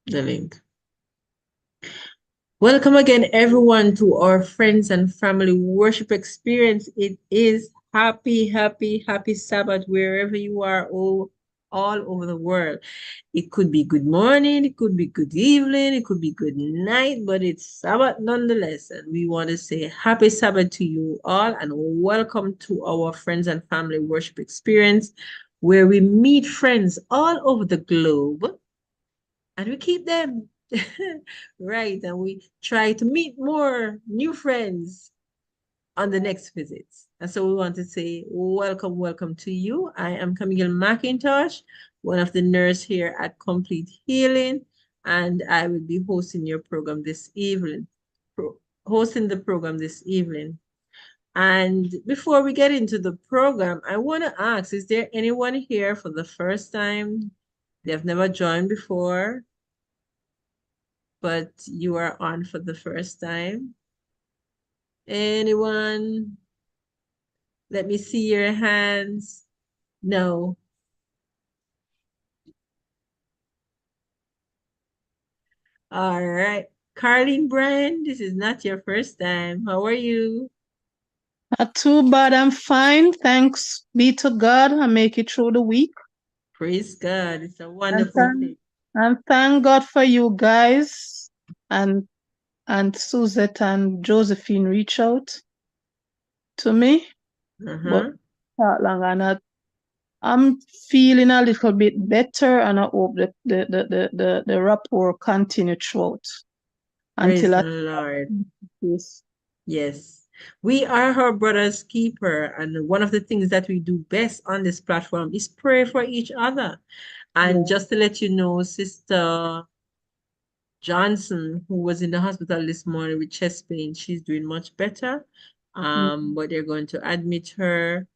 the link. Welcome again, everyone, to our friends and family worship experience. It is happy Sabbath wherever you are, all over the world. It could be good morning, it could be good evening, it could be good night, but it's Sabbath nonetheless. And we want to say happy Sabbath to you all and welcome to our friends and family worship experience, where we meet friends all over the globe and we keep them. Right. And we try to meet more new friends on the next visits. And so we want to say welcome to you. I am Camille McIntosh, one of the nurses here at Complete Healing, and I will be hosting your program this evening. Hosting the program this evening. And before we get into the program, I want to ask, is there anyone here for the first time? They have never joined before, but you are on for the first time. Anyone? Let me see your hands. No. All right. Carlene Brand, this is not your first time. How are you? Not too bad. I'm fine. Thanks be to God. I make it through the week. Praise God. It's a And wonderful thank, thing. and thank God for you guys. And Suzette and Josephine reach out to me. But Uh-huh. not long and I'm feeling a little bit better and I hope that the rapport continue throughout Praise until I the Lord. this. Yes. We are her brother's keeper. And one of the things that we do best on this platform is pray for each other. And Yeah. just to let you know, Sister Johnson, who was in the hospital this morning with chest pain, she's doing much better. Mm. But they're going to admit her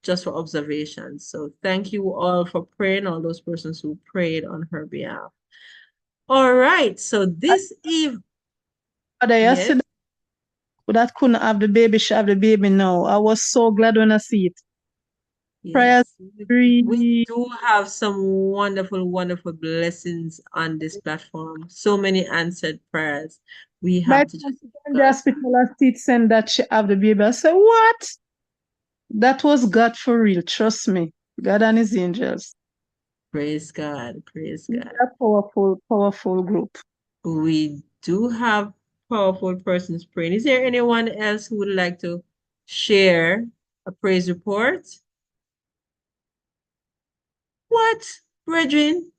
just for observation. So thank you all for praying, all those persons who prayed on her behalf. All right. So this eve, But yesterday yes, that couldn't have the baby, she have the baby now. I was so glad when I see it. Prayers yes. We really. do have some wonderful blessings on this platform. So many answered prayers. We By have the to time just she give got in the God hospital, I see it saying that she have the baby. I said, what? That was God for real. Trust me. God and his angels. praise God. Praise We God. are a powerful group. We do have powerful persons praying. Is there anyone else who would like to share a praise report? What, brethren?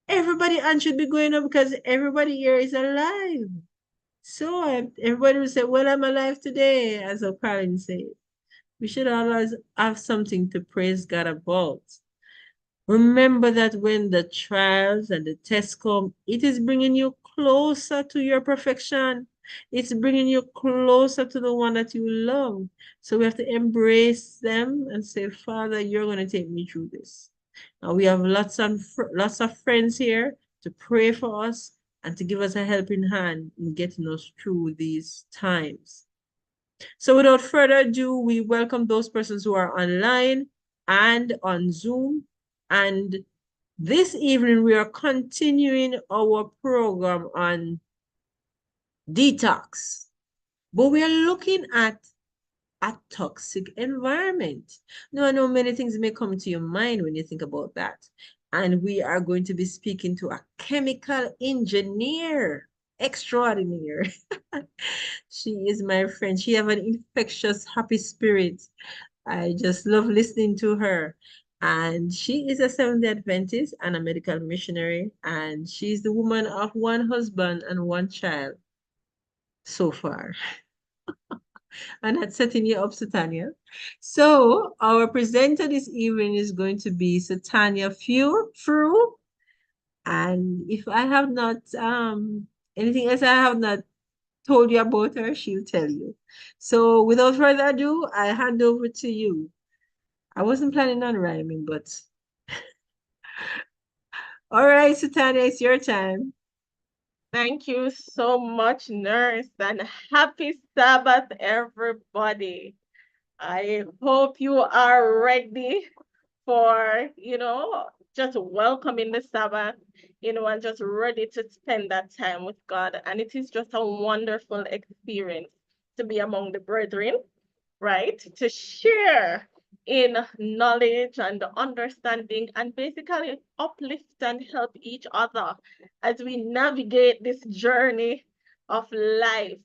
Everybody on should be going up because everybody here is alive. So everybody will say, well, I'm alive today, as O'Callaghan said. We should always have something to praise God about. Remember that when the trials and the tests come, it is bringing you closer to your perfection. It's bringing you closer to the one that you love. So we have to embrace them and say, Father, you're going to take me through this. And we have lots of friends here to pray for us and to give us a helping hand in getting us through these times. So without further ado, we welcome those persons who are online and on Zoom. And this evening, we are continuing our program on detox, but we are looking at a toxic environment. Now, I know many things may come to your mind when you think about that. And we are going to be speaking to a chemical engineer extraordinaire. She is my friend. She have an infectious, happy spirit. I just love listening to her. And she is a Seventh-day Adventist and a medical missionary. And she's the woman of one husband and one child so far. I'm not setting you up, Satanya. So our presenter this evening is going to be Satanya Frew. And if I have not anything else I have not told you about her, she'll tell you. So without further ado, I hand over to you. I wasn't planning on rhyming, but all right, Satania, it's your time. Thank you so much, nurse, and happy Sabbath, everybody. I hope you are ready for, just welcoming the Sabbath, and just ready to spend that time with God. And it is just a wonderful experience to be among the brethren, right? To share in knowledge and understanding and basically uplift and help each other as we navigate this journey of life.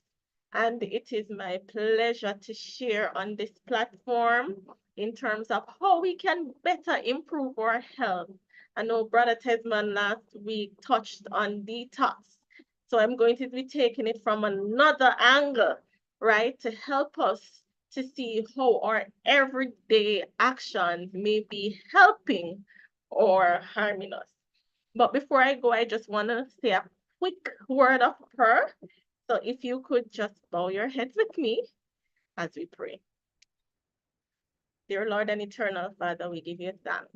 And it is my pleasure to share on this platform in terms of how we can better improve our health. I know Brother Tesman last week touched on detox. So I'm going to be taking it from another angle, right, to help us to see how our everyday actions may be helping or harming us. But before I go, I just want to say a quick word of prayer. So if you could just bow your heads with me as we pray. Dear Lord and eternal Father, we give you thanks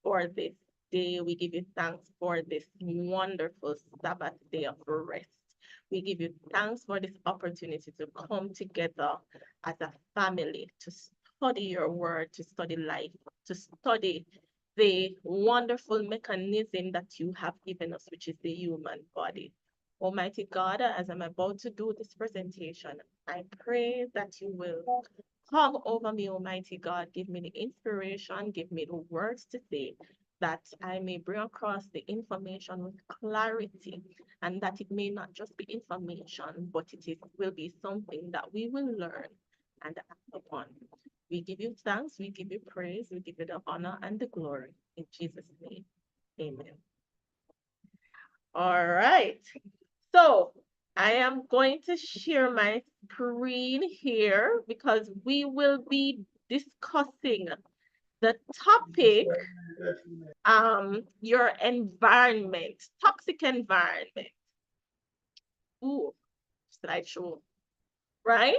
for this day. We give you thanks for this wonderful Sabbath day of rest. We give you thanks for this opportunity to come together as a family to study your word, to study life, to study the wonderful mechanism that you have given us, which is the human body. Almighty God, as I'm about to do this presentation, I pray that you will come over me, Almighty God. Give me the inspiration, give me the words to say, that I may bring across the information with clarity, and that it may not just be information, but will be something that we will learn and act upon. We give you thanks, we give you praise, we give you the honor and the glory. In Jesus' name, amen. All right. So I am going to share my screen here because we will be discussing the topic, your environment, toxic environment. Ooh, slideshow, right?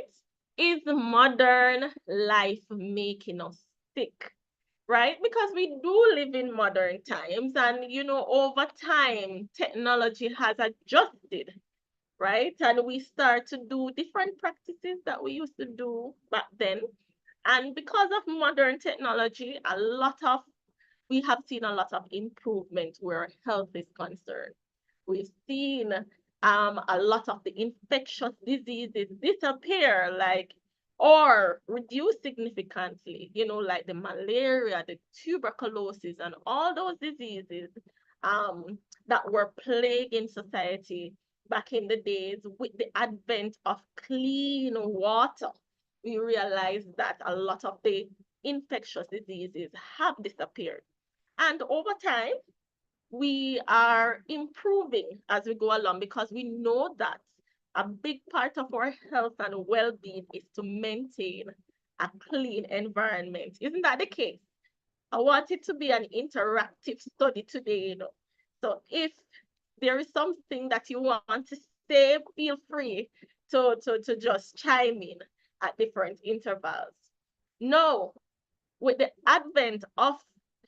Is modern life making us sick? Right? Because we do live in modern times, and over time, technology has adjusted, right? And we start to do different practices that we used to do back then. And because of modern technology, we have seen a lot of improvement where health is concerned. We've seen a lot of the infectious diseases disappear, or reduce significantly, like the malaria, the tuberculosis, and all those diseases um, that were plaguing society back in the days. With the advent of clean water, we realized that a lot of the infectious diseases have disappeared. And over time, we are improving as we go along because we know that a big part of our health and well-being is to maintain a clean environment. Isn't that the case? I want it to be an interactive study today. So if there is something that you want to say, feel free to just chime in at different intervals. No, with the advent of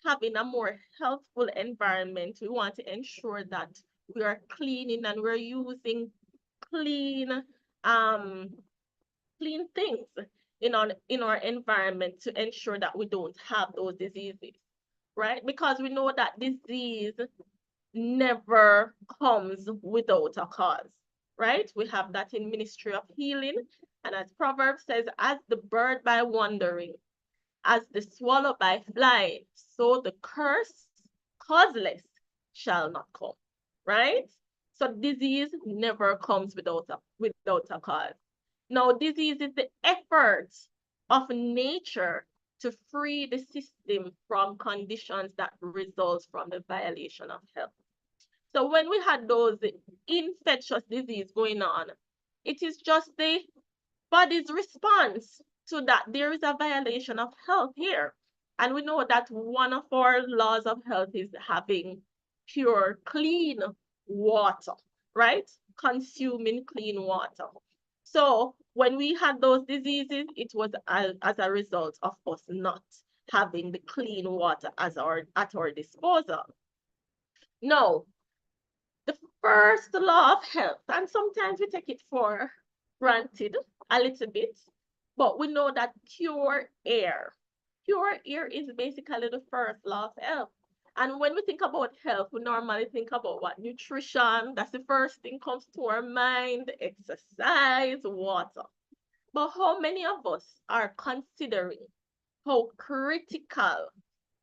having a more healthful environment, we want to ensure that we are cleaning and we're using clean um clean things in our environment to ensure that we don't have those diseases, right? Because we know that disease never comes without a cause, right? We have that in Ministry of Healing, and as Proverbs says, as the bird by wandering, as the swallow by flying, so the curse causeless shall not come, right? So disease never comes without a cause. Now, disease is the effort of nature to free the system from conditions that result from the violation of health. So when we had those infectious disease going on, it is just the body's response to that. There is a violation of health here. And we know that one of our laws of health is having pure, clean water, right? Consuming clean water. So when we had those diseases, it was as a result of us not having the clean water at our disposal. Now, the first law of health, and sometimes we take it for granted a little bit, but we know that pure air is basically the first law of health. And when we think about health, we normally think about what? Nutrition. That's the first thing comes to our mind. Exercise, water. But how many of us are considering how critical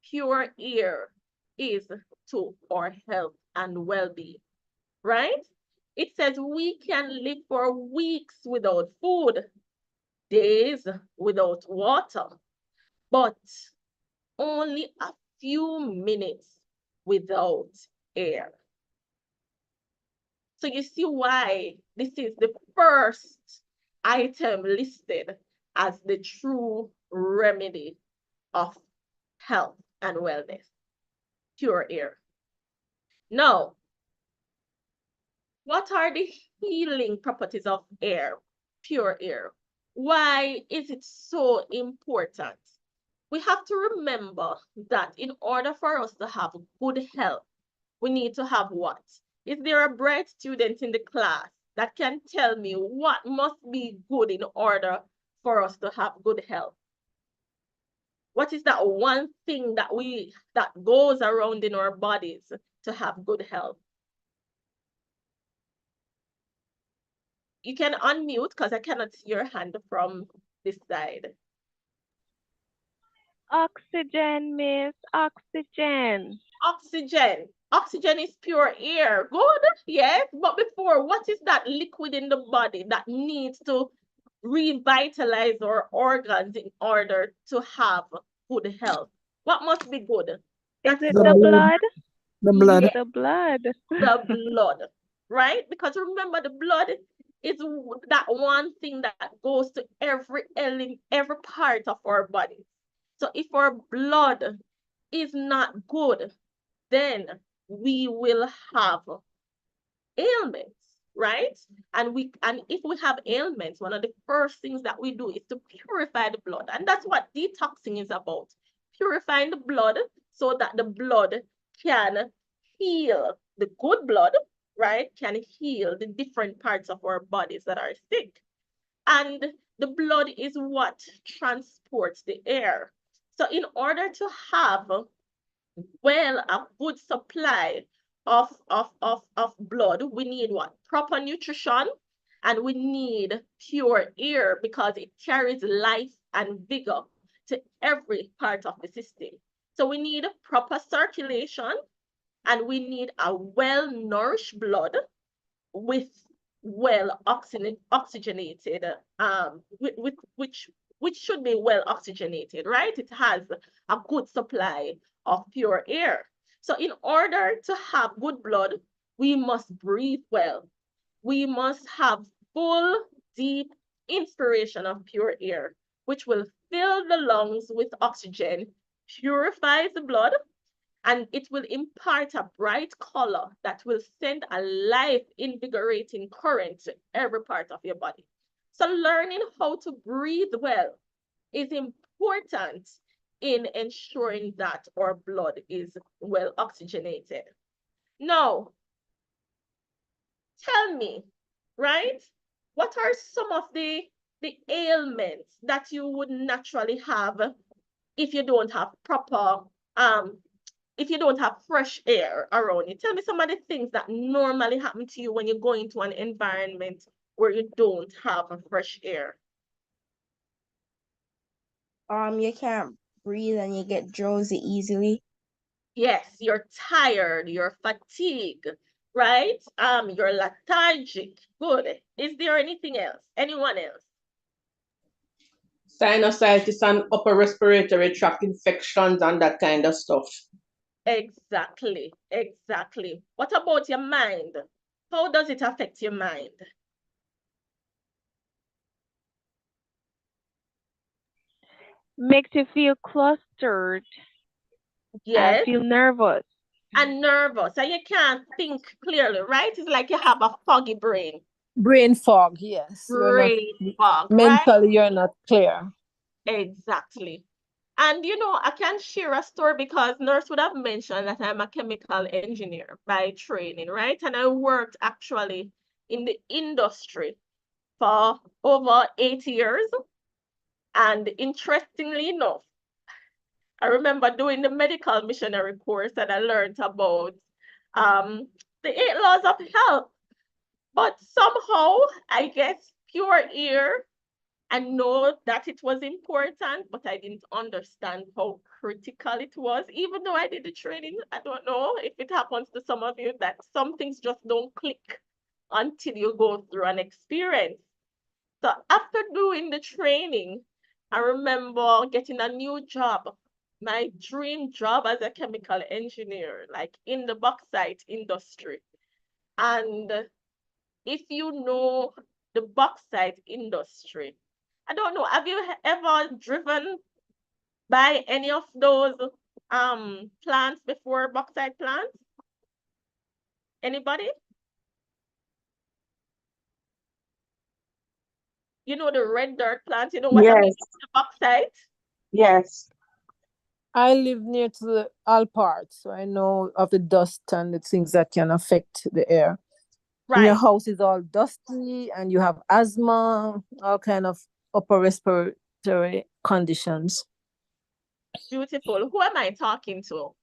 pure air is to our health and well-being, right? It says we can live for weeks without food, days without water, but only a few minutes without air. So you see why this is the first item listed as the true remedy of health and wellness, pure air. Now, what are the healing properties of air, pure air? Why is it so important? We have to remember that in order for us to have good health, we need to have what? Is there a bright student in the class that can tell me what must be good in order for us to have good health? What is that one thing that goes around in our bodies to have good health? You can unmute because I cannot see your hand from this side. Oxygen, miss, oxygen. Oxygen. Oxygen is pure air. Good, yes. But before, what is that liquid in the body that needs to revitalize our organs in order to have good health? What must be good? Is it The the blood. blood? The blood. Yes, The blood. the blood, right? Because remember, the blood is that one thing that goes to every part of our body. So if our blood is not good, then we will have ailments, right? And if we have ailments, one of the first things that we do is to purify the blood. And that's what detoxing is about. Purifying the blood so that the blood can heal, the good blood, right? Can heal the different parts of our bodies that are sick. And the blood is what transports the air. So in order to have a good supply of blood, we need what? Proper nutrition, and we need pure air because it carries life and vigor to every part of the system. So we need proper circulation, and we need a well-nourished blood with well oxygenated, which should be well oxygenated, right? It has a good supply of pure air. So in order to have good blood, we must breathe well. We must have full, deep inspiration of pure air, which will fill the lungs with oxygen, purifies the blood, and it will impart a bright color that will send a life invigorating current to every part of your body. So learning how to breathe well is important in ensuring that our blood is well oxygenated. Now, tell me, right? What are some of the ailments that you would naturally have if you don't have if you don't have fresh air around you? Tell me some of the things that normally happen to you when you go into an environment where you don't have a fresh air. You can't breathe and you get drowsy easily. Yes, you're tired, you're fatigued, right? You're lethargic. Good. Is there anything else? Anyone else? Sinusitis and upper respiratory tract infections and that kind of stuff. Exactly, exactly. What about your mind? How does it affect your mind? Makes you feel clustered Yes, and feel nervous. and nervous, and you can't think clearly, right? It's like you have a foggy brain. Brain fog, yes. Brain fog, right? Mentally, you're not clear. Exactly. And I can share a story because nurse would have mentioned that I'm a chemical engineer by training, right? And I worked actually in the industry for over 8 years. And interestingly enough, I remember doing the medical missionary course and I learned about the 8 laws of health. But somehow, I guess, pure ear, I know that it was important, but I didn't understand how critical it was. Even though I did the training, I don't know if it happens to some of you that some things just don't click until you go through an experience. So after doing the training, I remember getting a new job, my dream job as a chemical engineer, like in the bauxite industry. And if you know the bauxite industry, I don't know, have you ever driven by any of those plants before, bauxite plants? Anybody? You know the red dirt plants, you know what I mean? Yes, The bauxite. yes. I live near to the all parts, so I know of the dust and the things that can affect the air. When your Right. house is all dusty and you have asthma, all kind of upper respiratory conditions. Beautiful. Who am I talking to?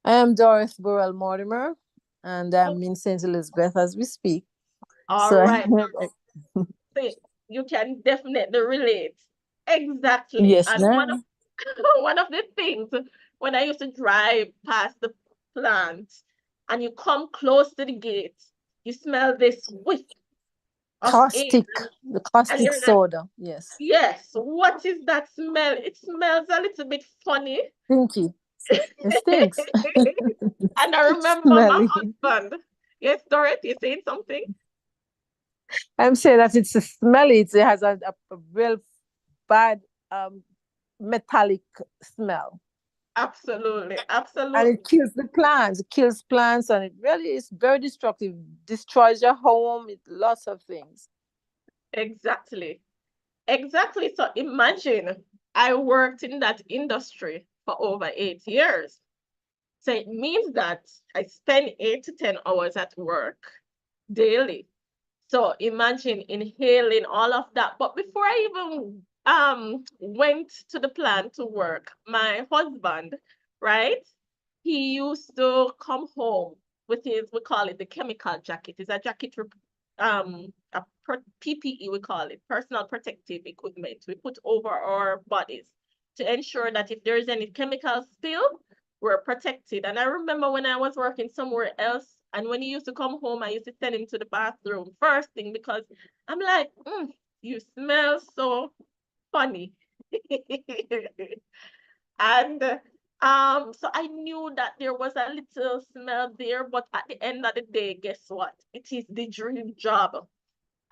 I am Doris Burrell Mortimer, and Oh, I'm in St. Elizabeth as we speak. all So right. See, you can definitely relate. Exactly. yes, And one of ma'am. one of the things when I used to drive past the plant and you come close to the gate, you smell this whiff of air Caustic, the and caustic you're like, soda. Yes, yes, what is that smell? It smells a little bit funny. stinky. It stinks. And I remember my Smelly. husband. Yes, Dorothy, you saying something? I'm saying that it's a smelly. It has a real bad metallic smell. Absolutely, And absolutely. it kills the plants. It kills plants, and it really is very destructive. Destroys your home. It lots of things. Exactly. Exactly. So imagine I worked in that industry for over 8 years. So it means that I spend 8 to 10 hours at work daily. So imagine inhaling all of that. But before I even went to the plant to work, my husband, right? He used to come home with his, we call it the chemical jacket. It's a jacket with PPE, we call it, personal protective equipment. We put over our bodies to ensure that if there is any chemical spill, we're protected. And I remember when I was working somewhere else, and when he used to come home, I used to send him to the bathroom first thing because I'm like, you smell so funny. And so I knew that there was a little smell there, but at the end of the day, guess what? It is the dream job.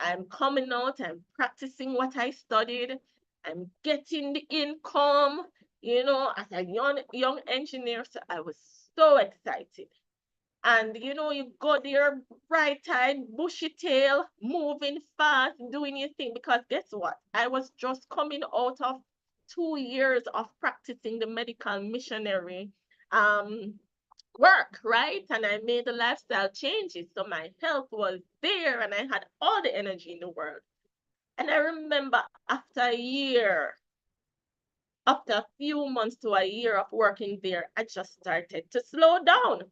I'm coming out, I'm practicing what I studied, I'm getting the income, as a young engineer. So I was so excited. And you go there bright-eyed, bushy tail, moving fast, doing your thing. Because guess what? I was just coming out of 2 years of practicing the medical missionary work, right? And I made the lifestyle changes. So my health was there and I had all the energy in the world. And I remember after a few months to a year of working there, I just started to slow down.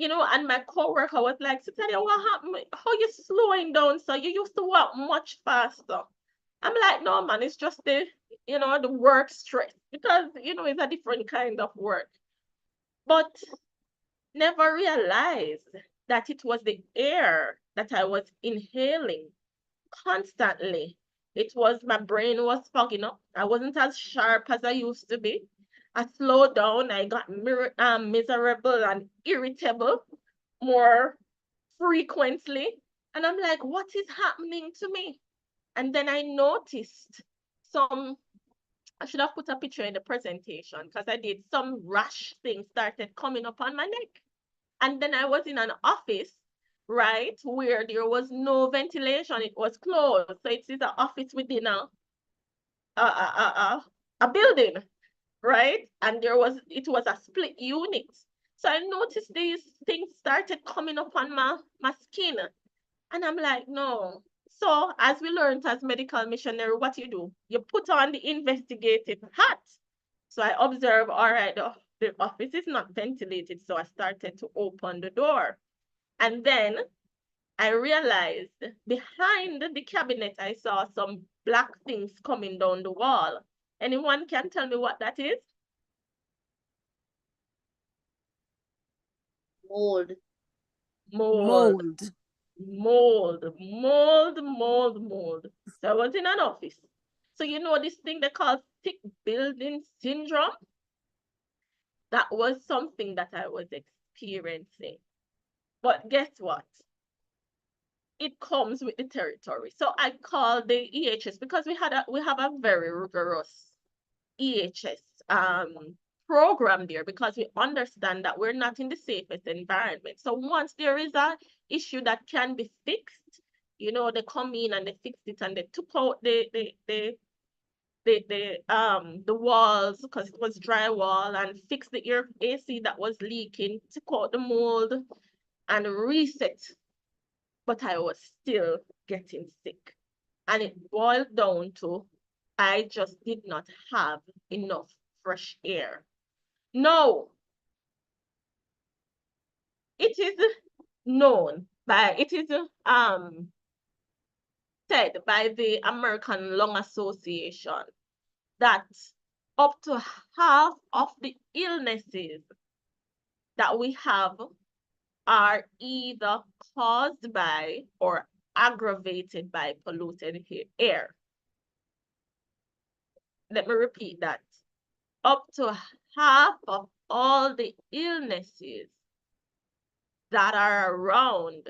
And my coworker was like, Cecilia, what happened? How you slowing down? So you used to walk much faster. I'm like, no, man, it's just the work stress because, it's a different kind of work. But never realized that it was the air that I was inhaling constantly. It was my brain was fogging up. I wasn't as sharp as I used to be. I slowed down. I got miserable and irritable more frequently. And I'm like, what is happening to me? And then I noticed I should have put a picture in the presentation because I did some rash things started coming up on my neck. And then I was in an office, right, where there was no ventilation. It was closed. So it is an office within a building, right? And it was a split unit. So I noticed these things started coming up on my skin. And I'm like, no. So as we learned as medical missionary, what you do? You put on the investigative hat. So I observe, all right, the office is not ventilated. So I started to open the door. And then I realized behind the cabinet, I saw some black things coming down the wall. Anyone can tell me what that is? Mold. Mold. Mold. Mold. So I was in an office. So you know this thing they call thick building syndrome? That was something that I was experiencing. But guess what? It comes with the territory. So I called the EHS because we have a very rigorous EHS program there because we understand that we're not in the safest environment. So once there is a issue that can be fixed, you know, they come in and they fixed it and they took out the walls because it was drywall and fixed the air AC that was leaking, took out the mold and reset. But I was still getting sick. And it boiled down to I just did not have enough fresh air. No, it is known by, it is said by the American Lung Association that up to half of the illnesses that we have are either caused by or aggravated by polluted air. Let me repeat that. Up to half of all the illnesses that are around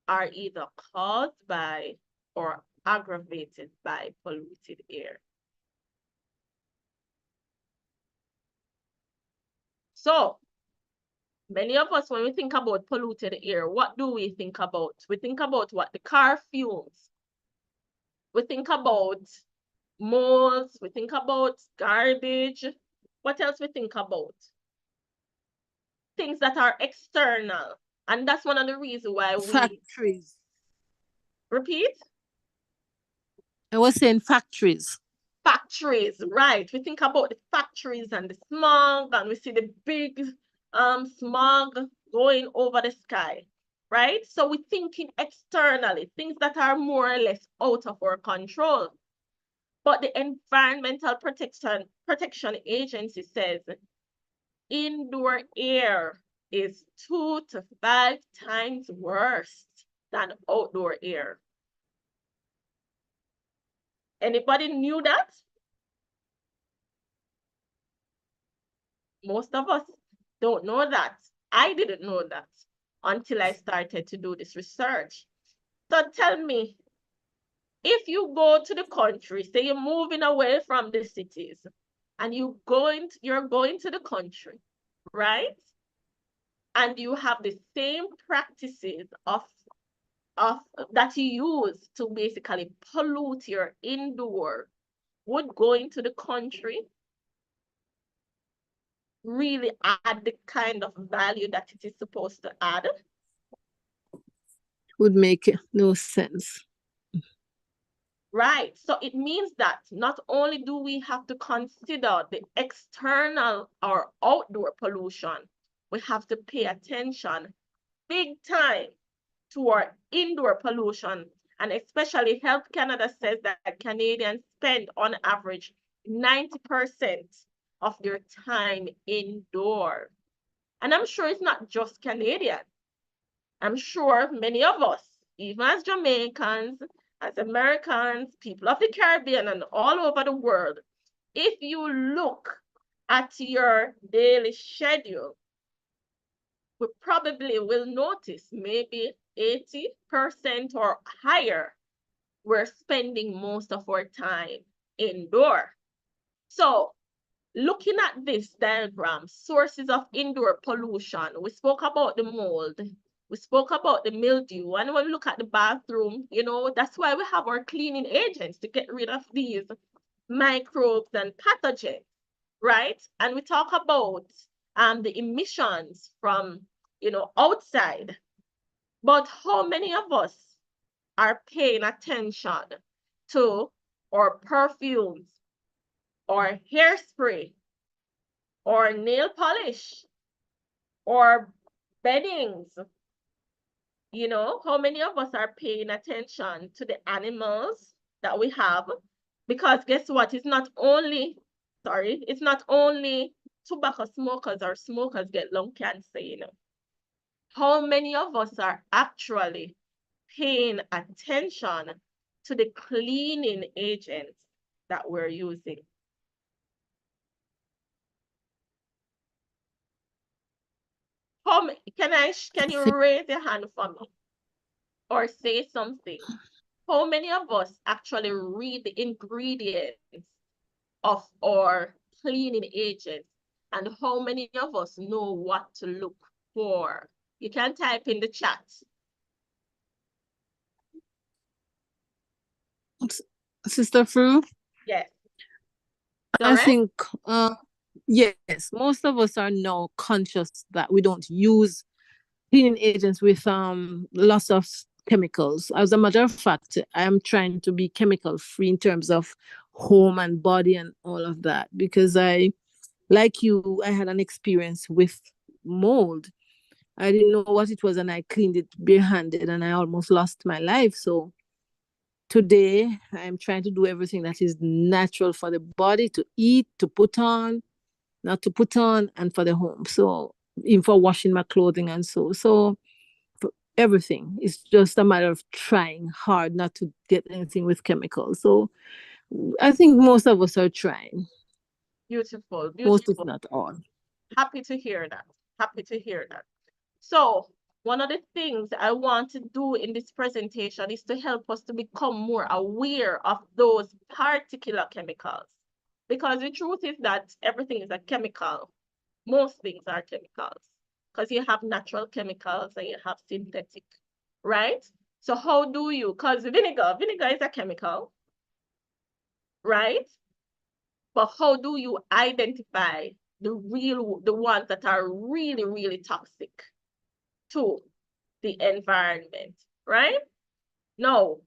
are either caused by or aggravated by polluted air. So, many of us, when we think about polluted air, what do we think about? We think about what? The car fumes. We think about molds. We think about garbage. What else we think about? Things that are external. And that's one of the reasons why we Factories. repeat. I was saying factories. Factories, right? We think about the factories and the smog, and we see the big smog going over the sky, right? So we're thinking externally, things that are more or less out of our control. But the Environmental Protection Agency says indoor air is 2 to 5 times worse than outdoor air. Anybody knew that? Most of us don't know that. I didn't know that until I started to do this research. So tell me, if you go to the country, say you're moving away from the cities, and you're going to the country, right? And you have the same practices of that you use to basically pollute your indoor, would going to the country really add the kind of value that it is supposed to add? Would make no sense. Right. So it means that not only do we have to consider the external or outdoor pollution, we have to pay attention big time to our indoor pollution. And especially Health Canada says that Canadians spend on average 90% of their time indoor. And I'm sure it's not just Canadians. I'm sure many of us, even as Jamaicans, as Americans, people of the Caribbean, and all over the world, if you look at your daily schedule, we probably will notice maybe 80% or higher, we're spending most of our time indoor. So looking at this diagram, sources of indoor pollution, we spoke about the mold, we spoke about the mildew, and when we look at the bathroom, you know, that's why we have our cleaning agents to get rid of these microbes and pathogens, right? And we talk about the emissions from, you know, outside. But how many of us are paying attention to our perfumes or hairspray or nail polish or beddings. You know, how many of us are paying attention to the animals that we have? Because guess what? It's not only tobacco smokers or smokers get lung cancer, you know. How many of us are actually paying attention to the cleaning agents that we're using? Can you raise your hand for me or say something? How many of us actually read the ingredients of our cleaning agents, and how many of us know what to look for? You can type in the chat. Sister Frew, Yes. I Correct? think yes, most of us are now conscious that we don't use cleaning agents with lots of chemicals. As a matter of fact, I am trying to be chemical free in terms of home and body and all of that, because like you, I had an experience with mold. I didn't know what it was, and I cleaned it barehanded, and I almost lost my life. So today, I'm trying to do everything that is natural for the body to eat, to put on, not to put on, and for the home. So, even for washing my clothing and so for everything. It's just a matter of trying hard not to get anything with chemicals. So, I think most of us are trying, Beautiful, most if beautiful. not all. Happy to hear that. Happy to hear that. So, one of the things I want to do in this presentation is to help us to become more aware of those particular chemicals. Because the truth is that everything is a chemical. Most things are chemicals. Because you have natural chemicals and you have synthetic, right? So how do you, because vinegar is a chemical, right? But how do you identify the ones that are really, really toxic to the environment, right? Now,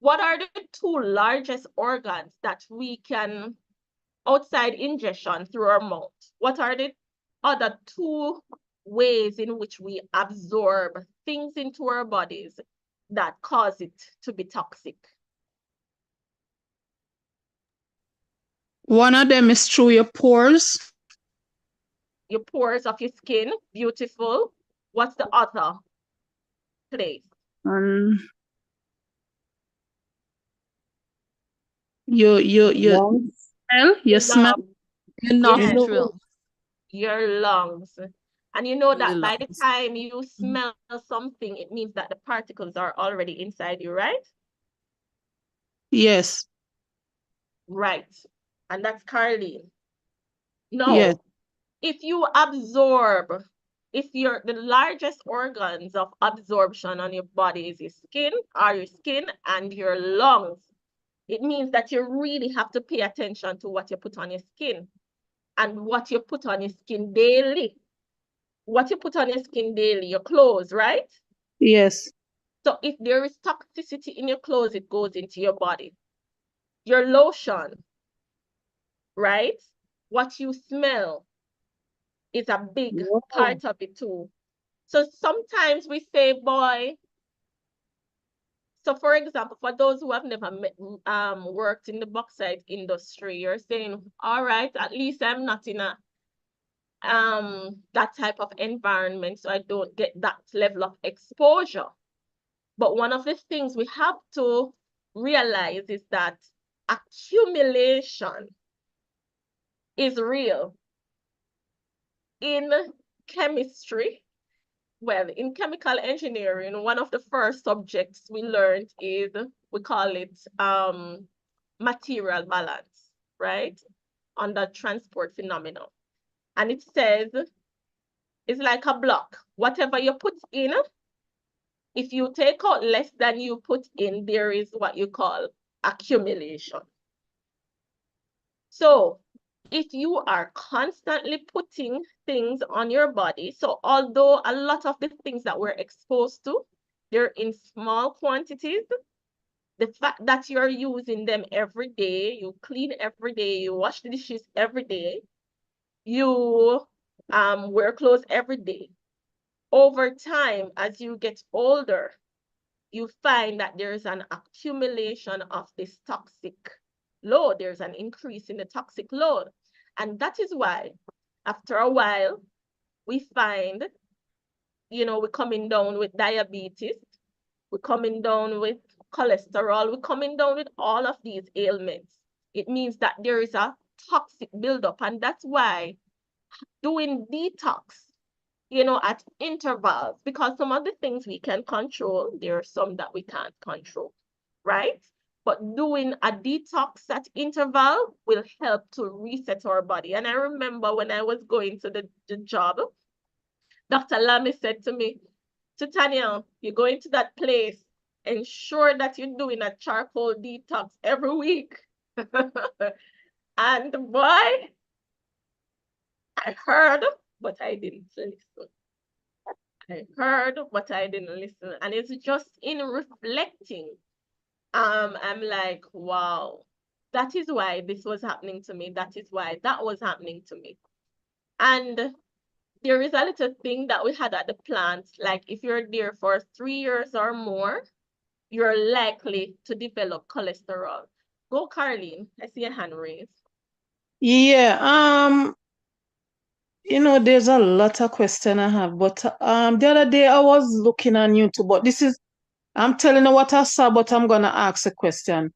what are the two largest organs that we can, outside ingestion through our mouth, what are the other two ways in which we absorb things into our bodies that cause it to be toxic? One of them is through your pores. Your pores of your skin, beautiful. What's the other place? Your Lungs, smell, your smell. Lungs. your Yes, nostril, your lungs. And you know the that by the lungs. time you smell something, it means that the particles are already inside you, right? Yes, Right. And that's Carlene. yes, No, if you absorb, if you're the largest organs of absorption on your body is your skin and your lungs, it means that you really have to pay attention to what you put on your skin and what you put on your skin daily. What you put on your skin daily, your clothes, right? yes, So if there is toxicity in your clothes, it goes into your body. Your lotion, right? What you smell is a big Whoa. part of it too. So sometimes we say, boy, so for example, for those who have never worked in the bauxite industry, you're saying, all right, at least I'm not in a that type of environment, so I don't get that level of exposure. But one of the things we have to realize is that accumulation is real. In chemistry, well, in chemical engineering, one of the first subjects we learned is, we call it material balance, right? Under transport phenomenon. And it says, it's like a block. Whatever you put in, if you take out less than you put in, there is what you call accumulation. So if you are constantly putting things on your body, so although a lot of the things that we're exposed to, they're in small quantities, the fact that you're using them every day, you clean every day, you wash the dishes every day, you wear clothes every day. Over time, as you get older, you find that there's an accumulation of this toxic load. There's an increase in the toxic load. And that is why, after a while, we find, we're coming down with diabetes, we're coming down with cholesterol, we're coming down with all of these ailments. It means that there is a toxic buildup. And that's why doing detox, at intervals, because some of the things we can control, there are some that we can't control, right? But doing a detox at interval will help to reset our body. And I remember when I was going to the job, Dr. Lamy said to me, Titania, you're going to that place, ensure that you're doing a charcoal detox every week. And boy, I heard, but I didn't listen. I heard, but I didn't listen. And it's just in reflecting, I'm like, wow, that is why this was happening to me. That is why that was happening to me. And there is a little thing that we had at the plant, like if you're there for 3 years or more, you're likely to develop cholesterol. Go, Carlene. I see a hand raised. Yeah, there's a lot of question I have, but the other day I was looking on YouTube, but I'm telling you what I saw, but I'm gonna ask a question.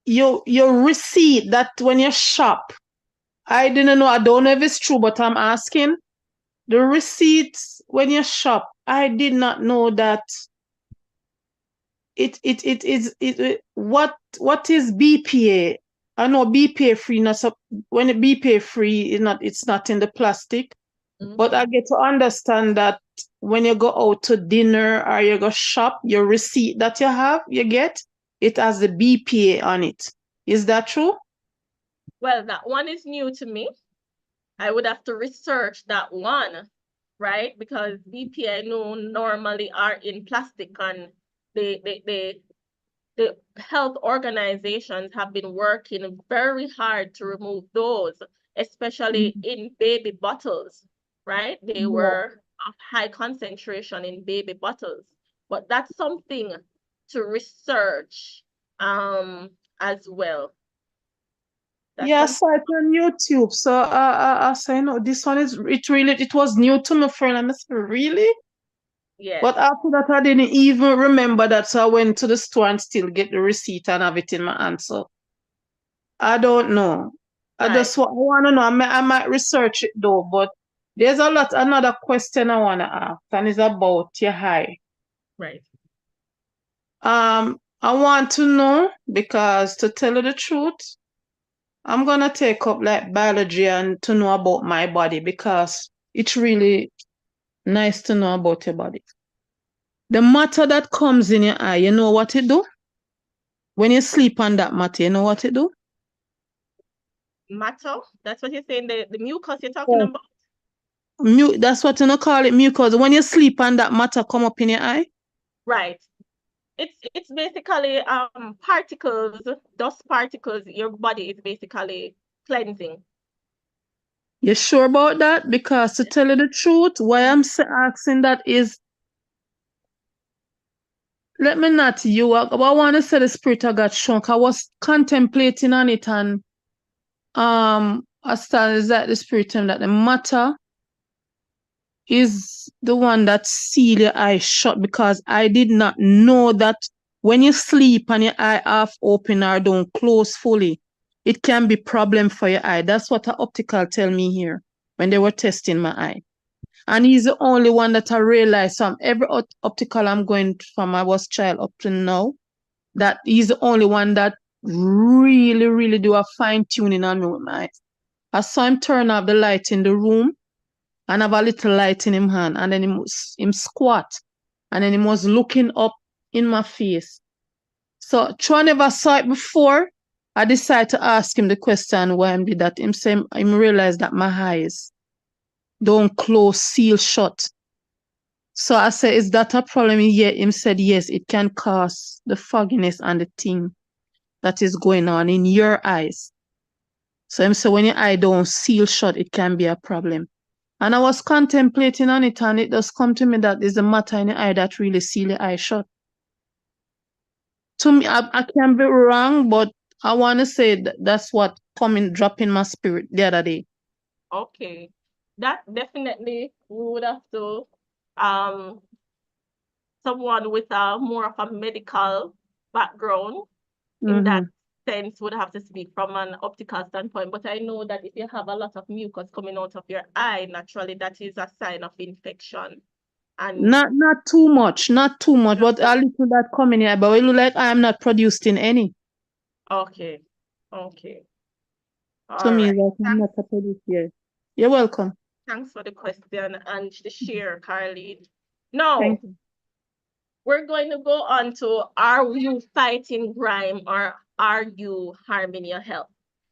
Your receipt that when you shop, I didn't know, I don't know if it's true, but I'm asking. The receipts when you shop, I did not know that what is BPA? I know BPA free, not so when the BPA free it's not in the plastic. But I get to understand that when you go out to dinner or you go shop, your receipt that you get, it has the BPA on it. Is that true? Well, that one is new to me. I would have to research that one, right? Because BPA I know normally are in plastic, and the health organizations have been working very hard to remove those, especially in baby bottles, right? They were of high concentration in baby bottles. But that's something to research as well. Yeah, I saw it on YouTube. So I say, no, this one it was new to my friend. And I said, really? Yeah. But after that, I didn't even remember that. So I went to the store and still get the receipt and have it in my hand. So I don't know. I want to know. I might research it though, but there's another question I want to ask, and it's about your eye. Right. I want to know, because to tell you the truth, I'm gonna take up like biology and to know about my body, because it's really nice to know about your body. The matter that comes in your eye, you know what it do? When you sleep on that matter, you know what it do? Matter? That's what you're saying, the mucus you're talking about? That's what you call it, mucus. When you sleep on that matter come up in your eye? Right. It's basically particles, dust particles. Your body is basically cleansing. You sure about that? Because to tell you the truth, why I'm asking that is, let me not you. I want to say the spirit I got shrunk. I was contemplating on it, and I started that the spirit that the matter is the one that seal your eyes shut, because I did not know that when you sleep and your eye half open or don't close fully, it can be problem for your eye. That's what the optical tell me here when they were testing my eye. And he's the only one that I realized from every optical I'm going from I was child up to now, that he's the only one that really, really do a fine tuning on me with my eyes. I saw him turn off the light in the room and have a little light in him hand, and then him squat, and then he was looking up in my face. So Troy never saw it before. I decided to ask him the question why him did that. Him say him realized that my eyes don't close, seal shut. So I said, is that a problem? Yeah, him said yes, it can cause the fogginess and the thing that is going on in your eyes. So him say when your eye don't seal shut, it can be a problem. And I was contemplating on it, and it does come to me that is the matter in the eye that really seal the eye shut. To me, I can be wrong, but I want to say that's what drop in my spirit the other day. Okay. That definitely we would have to um someone with a more of a medical background in that sense would have to speak from an optical standpoint. But I know that if you have a lot of mucus coming out of your eye, naturally that is a sign of infection. And Not too much, but a little that come in here, but it look like I am not producing any. okay. Okay. To All me, right. like I'm not a producer. You're welcome. Thanks for the question and the share, Carly. Now, Thank you. we're going to go on to, are you fighting crime or are you harming your health?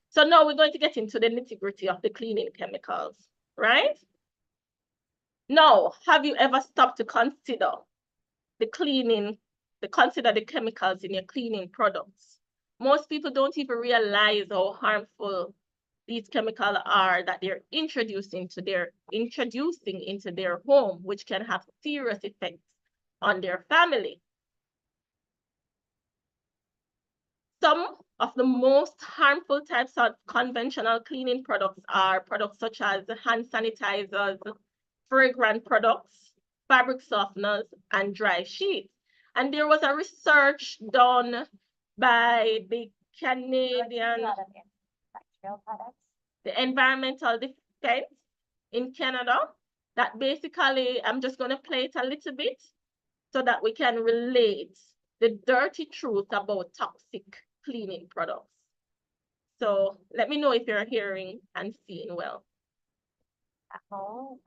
So now we're going to get into the nitty-gritty of the cleaning chemicals, right? Now, have you ever stopped to consider the chemicals in your cleaning products? Most people don't even realize how harmful these chemicals are that they're introducing into their home, which can have serious effects on their family. Some of the most harmful types of conventional cleaning products are products such as hand sanitizers, fragrant products, fabric softeners, and dry sheets. And there was a research done by the Canadian, the Environmental Defense in Canada, that basically, I'm just going to play it a little bit so that we can relate the dirty truth about toxic cleaning products. So let me know if you're hearing and seeing well. At home,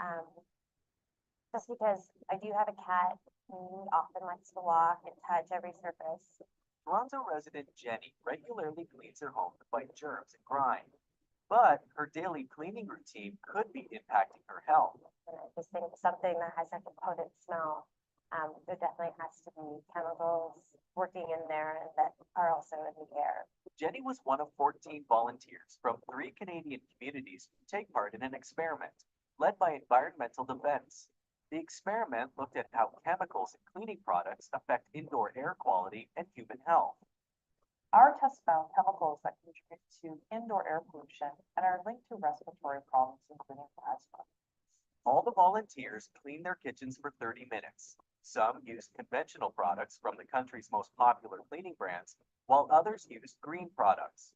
just because I do have a cat, he often likes to walk and touch every surface. Toronto resident Jenny regularly cleans her home to fight germs and grime, but her daily cleaning routine could be impacting her health. And I just think something that has such a potent smell, there definitely has to be chemicals working in there that are also in the air. Jenny was one of 14 volunteers from 3 Canadian communities who take part in an experiment led by Environmental Defense. The experiment looked at how chemicals in cleaning products affect indoor air quality and human health. Our test found chemicals that contribute to indoor air pollution and are linked to respiratory problems, including asthma. All the volunteers cleaned their kitchens for 30 minutes. Some used conventional products from the country's most popular cleaning brands, while others used green products.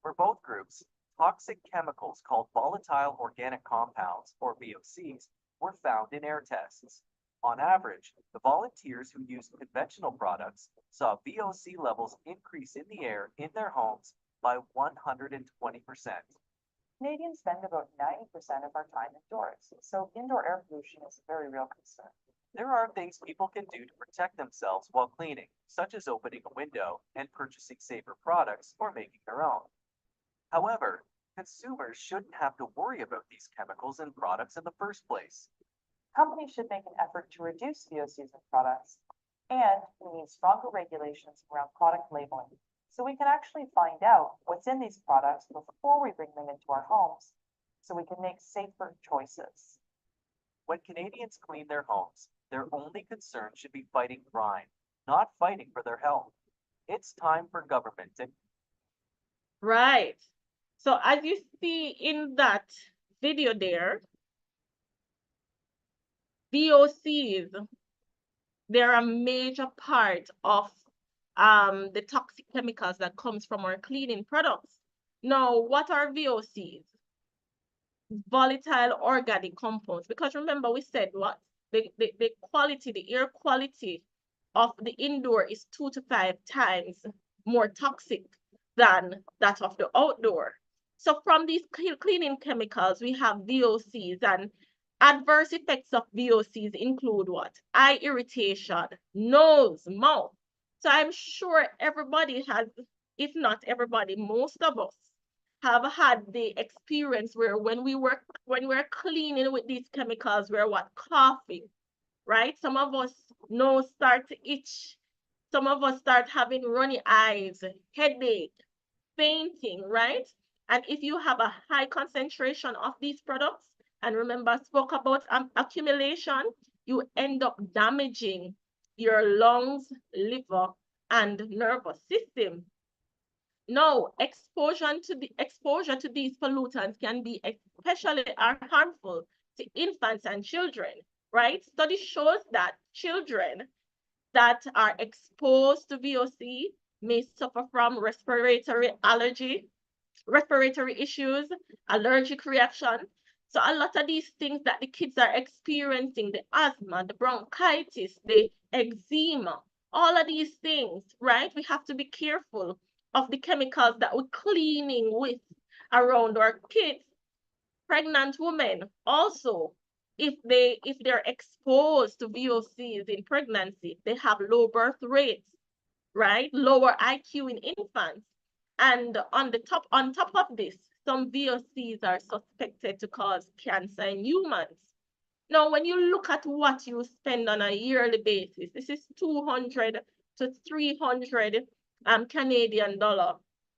For both groups, toxic chemicals called volatile organic compounds, or VOCs, were found in air tests. On average, the volunteers who used conventional products saw VOC levels increase in the air in their homes by 120%. Canadians spend about 90% of our time indoors, so indoor air pollution is a very real concern. There are things people can do to protect themselves while cleaning, such as opening a window and purchasing safer products or making their own. However, consumers shouldn't have to worry about these chemicals in products in the first place. Companies should make an effort to reduce VOCs in products, and we need stronger regulations around product labeling, so we can actually find out what's in these products before we bring them into our homes, so we can make safer choices. When Canadians clean their homes, their only concern should be fighting crime, not fighting for their health. It's time for government to... Right. So as you see in that video there, VOCs, they're a major part of the toxic chemicals that comes from our cleaning products. Now, what are VOCs? Volatile organic compounds. Because remember, we said what? The quality, the air quality of the indoor is 2 to 5 times more toxic than that of the outdoor. So from these cleaning chemicals, we have VOCs, and adverse effects of VOCs include what? Eye irritation, nose, mouth. So I'm sure everybody has, if not everybody, most of us have had the experience where when we're cleaning with these chemicals, we're what? Coughing, right? Some of us nose start to itch. Some of us start having runny eyes, headache, fainting, right? And if you have a high concentration of these products, and remember, I spoke about accumulation, you end up damaging your lungs, liver, and nervous system. No, exposure to these pollutants can be especially harmful to infants and children, right? Study shows that children that are exposed to VOC may suffer from respiratory issues, allergic reaction. So a lot of these things that the kids are experiencing, the asthma, the bronchitis, the eczema, all of these things, right? We have to be careful of the chemicals that we're cleaning with around our kids. Pregnant women also, if they're exposed to VOCs in pregnancy, they have low birth rates, right? Lower IQ in infants. And on top of this, some VOCs are suspected to cause cancer in humans. Now, when you look at what you spend on a yearly basis, this is 200 to 300 Canadian dollar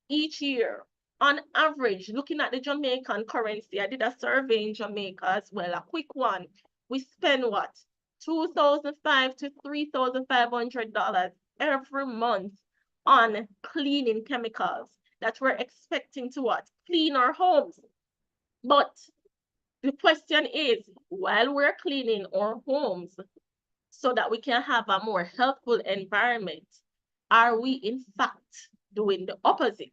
each year. On average, looking at the Jamaican currency, I did a survey in Jamaica as well, a quick one. We spend what? $2,500 to $3,500 every month on cleaning chemicals that we're expecting to what? Clean our homes. But the question is, while we're cleaning our homes so that we can have a more healthful environment, are we in fact doing the opposite?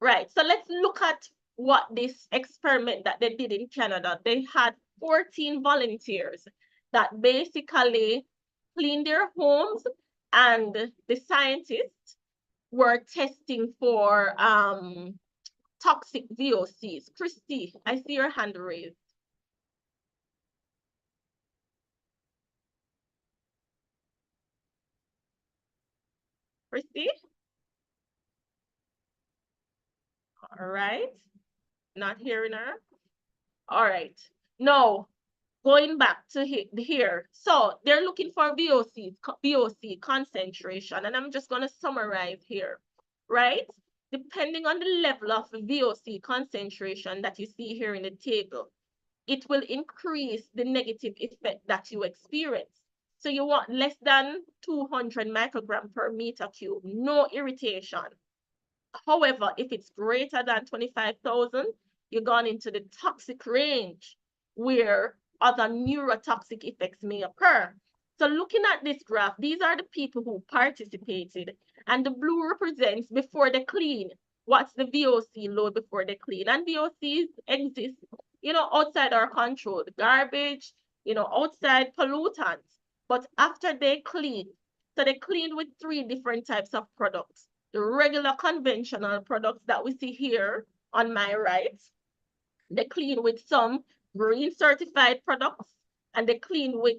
Right, so let's look at what this experiment that they did in Canada. They had 14 volunteers that basically cleaned their homes, and the scientists were testing for toxic VOCs. Christy, I see your hand raised. Christy? All right, not hearing her. All right, no. Going back to here, so they're looking for VOC concentration, and I'm just going to summarize here, right? Depending on the level of VOC concentration that you see here in the table, it will increase the negative effect that you experience. So you want less than 200 microgram per meter cube, no irritation. However, if it's greater than 25,000, you're gone into the toxic range where other neurotoxic effects may occur. So looking at this graph, these are the people who participated, and the blue represents before they clean. What's the VOC load before they clean? And VOCs exist, outside our control, the garbage, outside pollutants. But after they clean, so they clean with 3 different types of products. The regular conventional products that we see here on my right, they clean with some green certified products, and they clean with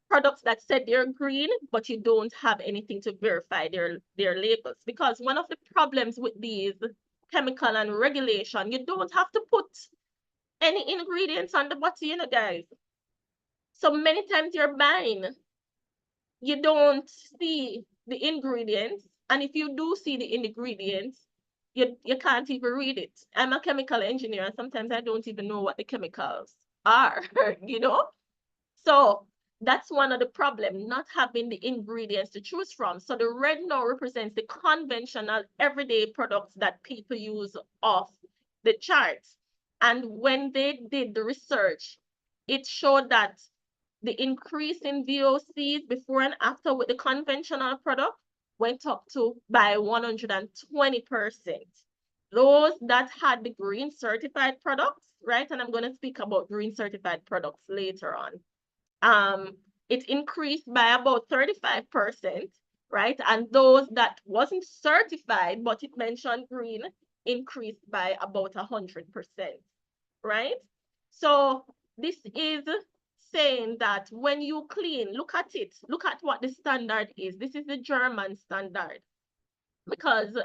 products that said they're green, but you don't have anything to verify their labels. Because one of the problems with these chemical and regulation, you don't have to put any ingredients on the bottle, guys. So many times you're buying, you don't see the ingredients. And if you do see the ingredients, you can't even read it. I'm a chemical engineer, and sometimes I don't even know what the chemicals are, So that's one of the problems, not having the ingredients to choose from. So the red now represents the conventional everyday products that people use off the charts. And when they did the research, it showed that the increase in VOCs before and after with the conventional product went up to by 120%. Those that had the green certified products, right? And I'm going to speak about green certified products later on. It increased by about 35%, right? And those that wasn't certified, but it mentioned green, increased by about 100%, right? So this is saying that when you clean, look at it, look at what the standard is. This is the German standard, because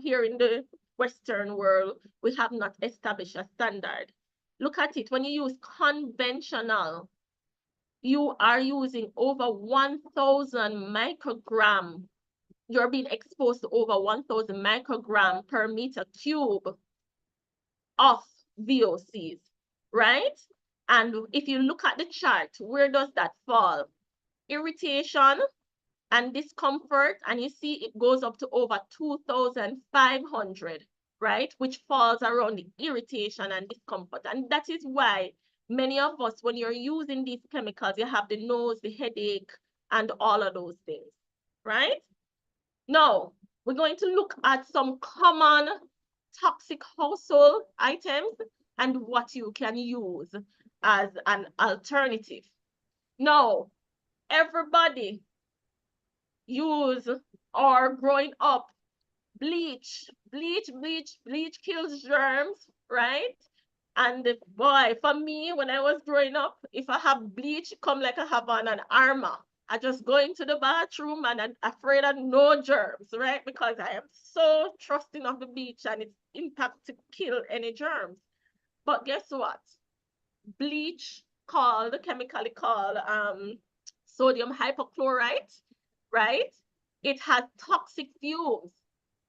here in the Western world, we have not established a standard. Look at it, when you use conventional, you are using over 1,000 microgram. You're being exposed to over 1,000 microgram per meter cube. of VOCs, right? And if you look at the chart, where does that fall? Irritation and discomfort, and you see it goes up to over 2,500, right? Which falls around the irritation and discomfort. And that is why many of us, when you're using these chemicals, you have the nose, the headache, and all of those things, right? Now, we're going to look at some common toxic household items and what you can use as an alternative. Now, everybody use or growing up, bleach kills germs, right? And boy, for me, when I was growing up, if I have bleach, come like I have on an armor. I just go into the bathroom and I'm afraid of no germs, right? Because I am so trusting of the bleach and its impact to kill any germs. But guess what? Bleach chemically called sodium hypochlorite, right? It has toxic fumes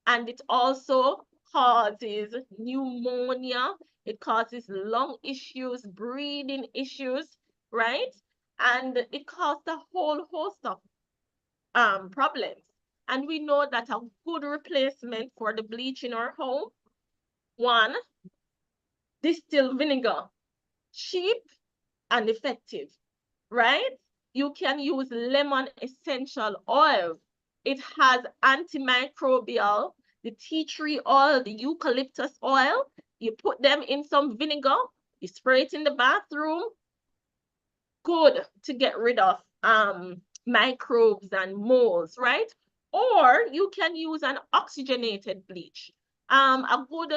and it also causes pneumonia. It causes lung issues, breathing issues, right? And it causes a whole host of problems. And we know that a good replacement for the bleach in our home, one, distilled vinegar, cheap and effective, right? You can use lemon essential oil. It has antimicrobial, the tea tree oil, the eucalyptus oil. You put them in some vinegar, you spray it in the bathroom, good to get rid of microbes and molds, right? Or you can use an oxygenated bleach. A good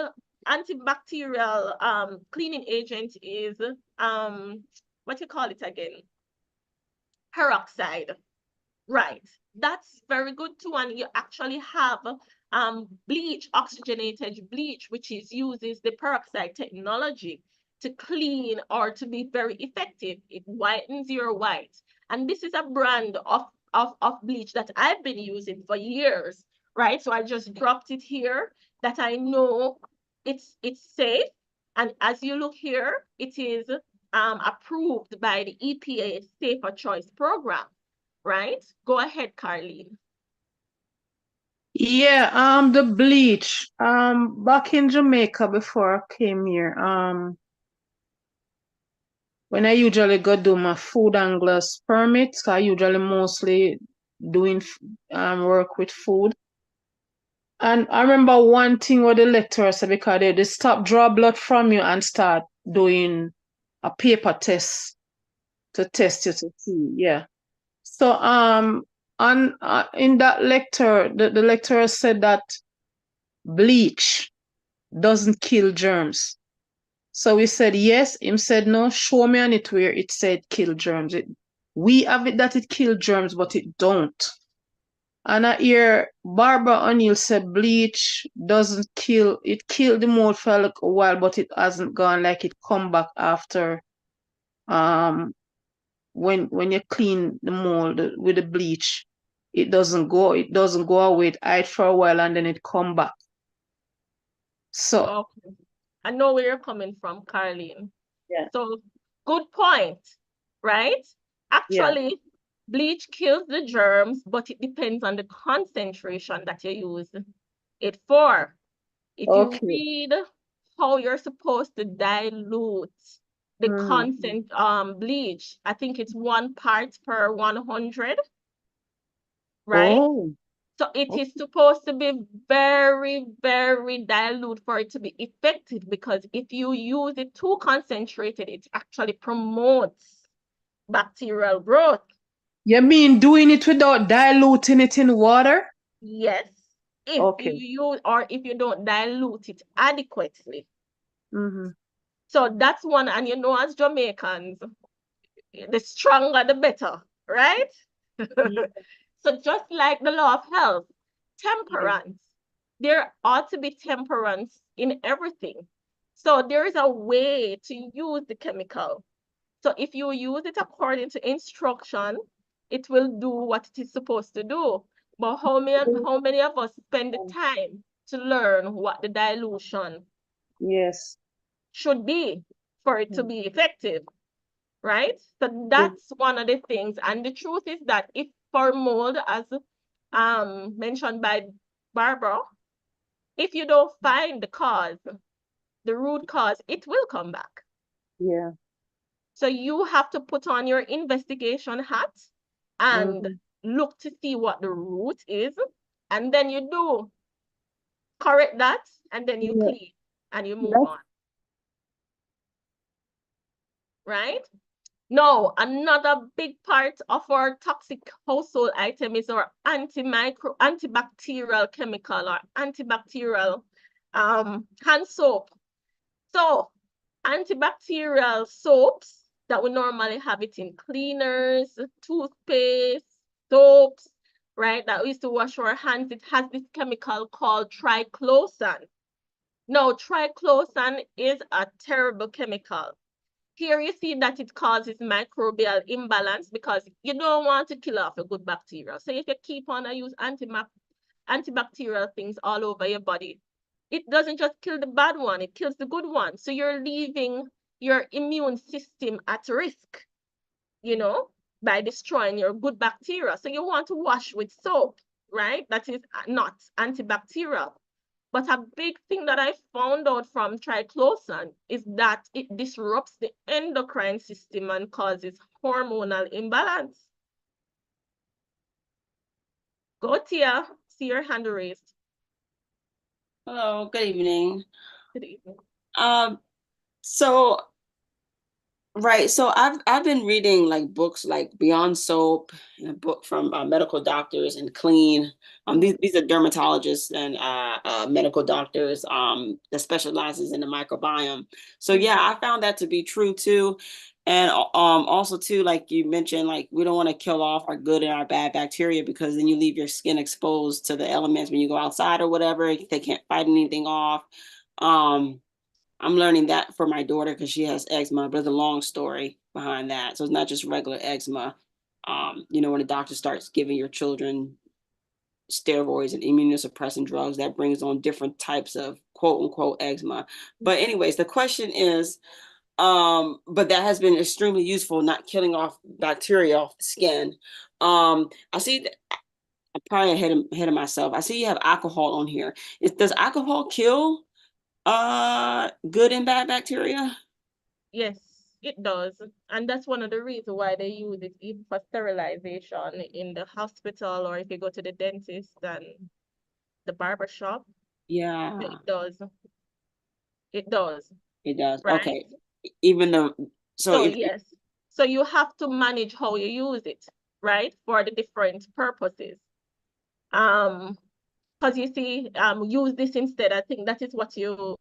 antibacterial cleaning agent is what you call it again? Peroxide. Right. That's very good too. And you actually have bleach, oxygenated bleach, which uses the peroxide technology to clean or to be very effective. It whitens your white. And this is a brand of bleach that I've been using for years, right? So I just dropped it here that I know it's safe. And as you look here, it is approved by the EPA Safer Choice Program, right? Go ahead, Carleen. Yeah, the bleach. Back in Jamaica before I came here, when I usually go do my food anglers permits, I usually mostly doing work with food. And I remember one thing what the lecturer said, because they stop draw blood from you and start doing a paper test to test you to see. Yeah. So in that lecture, the lecturer said that bleach doesn't kill germs. So we said yes. Him said no. Show me on it where it said kill germs. We have it that it kill germs, but it don't. And I hear Barbara O'Neill said bleach doesn't kill. It killed the mold for a while, but it hasn't gone. Like it come back after when you clean the mold with the bleach. It doesn't go away. It hide for a while and then it come back. So Okay. I know where you're coming from, Carleen. yeah. So good point, right? Actually, bleach kills the germs, but it depends on the concentration that you use it for. If you read how you're supposed to dilute the consent bleach, I think it's 1 part per 100, right? Oh. So it is supposed to be very, very dilute for it to be effective, because if you use it too concentrated, it actually promotes bacterial growth. You mean doing it without diluting it in water? Yes. If you use, or if you don't dilute it adequately. So that's one, and you know, as Jamaicans, the stronger the better, right? So just like the law of health, temperance, there ought to be temperance in everything. So there is a way to use the chemical. So if you use it according to instruction, it will do what it is supposed to do. But how many of us spend the time to learn what the dilution? Yes. should be for it to be effective, right? So that's one of the things. And the truth is that if for mold, as mentioned by Barbara, if you don't find the cause, the root cause, it will come back. Yeah. So you have to put on your investigation hat and look to see what the root is, and then you do correct that, and then you Yeah. clean and you move That's on, right? No, another big part of our toxic household item is our antibacterial chemical or antibacterial hand soap. So antibacterial soaps that we normally have it in cleaners, toothpaste, soaps, right? That we used to wash our hands. It has this chemical called triclosan. Now, triclosan is a terrible chemical. Here you see that it causes microbial imbalance because you don't want to kill off a good bacteria. So if you keep on and use antibacterial things all over your body, it doesn't just kill the bad one, it kills the good one. So you're leaving your immune system at risk, you know, by destroying your good bacteria. So you want to wash with soap, right? That is not antibacterial. But a big thing that I found out from triclosan is that it disrupts the endocrine system and causes hormonal imbalance. Go, Tia. See your hand raised. Hello, good evening. Good evening. So right, so I've been reading like books like Beyond Soap, a book from medical doctors, and Clean. These are dermatologists and medical doctors that specializes in the microbiome. So yeah, I found that to be true too. And also too, like you mentioned, like we don't want to kill off our good and our bad bacteria because then you leave your skin exposed to the elements when you go outside or whatever. They can't fight anything off. I'm learning that for my daughter because she has eczema, but there's a long story behind that. So it's not just regular eczema. You know, when the doctor starts giving your children steroids and immunosuppressant drugs, that brings on different types of quote unquote eczema. But anyways, the question is, but that has been extremely useful, not killing off bacteria off the skin. I see I'm probably ahead of myself. I see you have alcohol on here. Does alcohol kill good and bad bacteria? Yes, it does. And that's one of the reasons why they use it even for sterilization in the hospital or if you go to the dentist and the barber shop. Yeah. It does. It does. It does. Right? Okay. Even though, So yes. So you have to manage how you use it, right? For the different purposes. Because you see, use this instead. I think that is what you're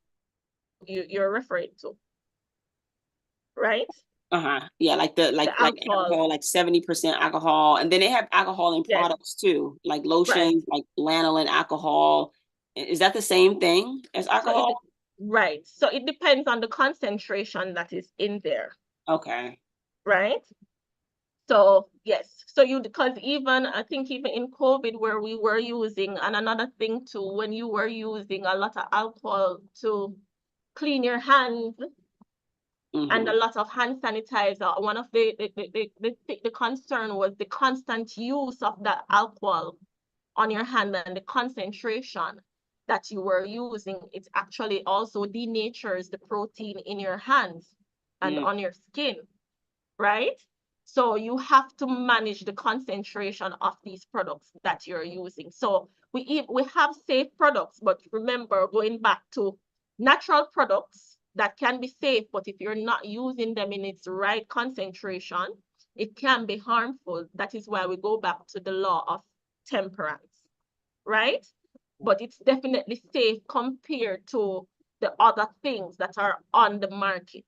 referring to, right? Yeah, like like alcohol, like 70% alcohol, and then they have alcohol in products too, like lotions, like lanolin alcohol. Is that the same thing as alcohol? Right. So it depends on the concentration that is in there. Okay. Right. So yes, so because even I think even in COVID where we were using, and another thing too, when you were using a lot of alcohol to clean your hands and a lot of hand sanitizer, one of the concern was the constant use of that alcohol on your hand and the concentration that you were using. It actually also denatures the protein in your hands and on your skin, right? So you have to manage the concentration of these products that you're using. So we have safe products, but remember, going back to natural products that can be safe, but if you're not using them in its right concentration, it can be harmful. That is why we go back to the law of temperance, right? But it's definitely safe compared to the other things that are on the market,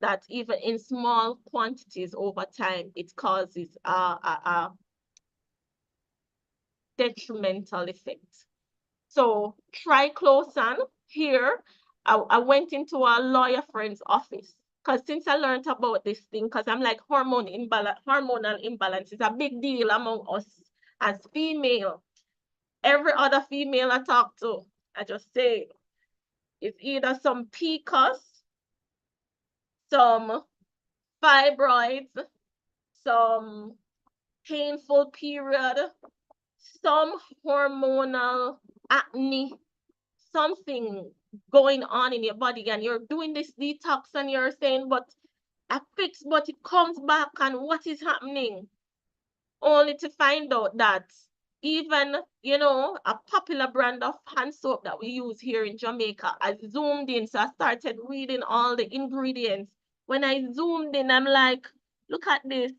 that even in small quantities over time, it causes a detrimental effect. So triclosan here, I went into a lawyer friend's office because since I learned about this thing, because I'm like hormonal imbalance is a big deal among us as female. Every other female I talk to, I just say, it's either some PCOS some fibroids, some painful period, some hormonal acne, something going on in your body, and you're doing this detox and you're saying, but I fix, but it comes back, and what is happening? Only to find out that even, a popular brand of hand soap that we use here in Jamaica, I zoomed in, so I started reading all the ingredients. When I zoomed in, I'm like, look at this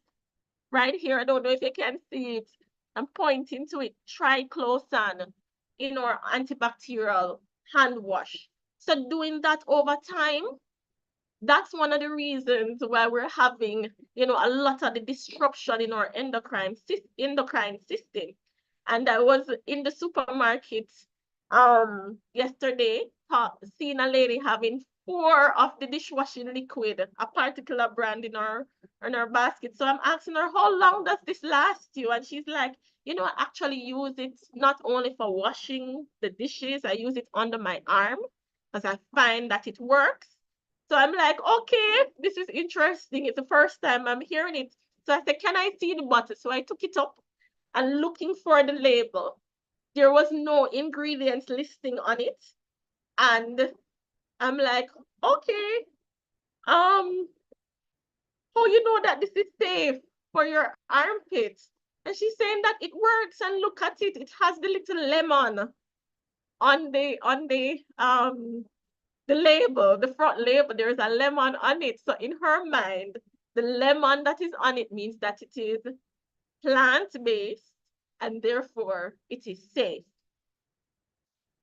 right here. I don't know if you can see it. I'm pointing to it, triclosan, antibacterial hand wash. So doing that over time, that's one of the reasons why we're having, a lot of the disruption in our endocrine system. And I was in the supermarket yesterday, seeing a lady having 4 of the dishwashing liquid, a particular brand in her basket. So I'm asking her, how long does this last you? And she's like, I actually use it not only for washing the dishes, I use it under my arm because I find that it works. So I'm like, okay, this is interesting. It's the first time I'm hearing it. So I said, can I see the bottle? So I took it up and looking for the label. There was no ingredients listing on it. And I'm like, okay, how you know that this is safe for your armpits? And she's saying that it works, and look at it. It has the little lemon on the label, the front label. There's a lemon on it. So in her mind, the lemon that is on it means that it is plant-based, and therefore it is safe.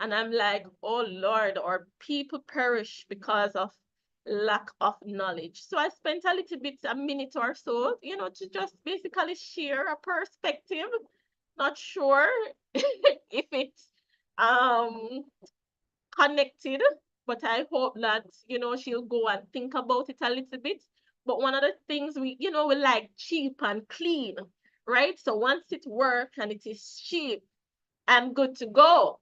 And I'm like, oh Lord, our people perish because of lack of knowledge. So I spent a minute or so, to just basically share a perspective. Not sure if it's connected, but I hope that, she'll go and think about it a little bit. But one of the things we like cheap and clean, right? So once it works and it is cheap, I'm good to go,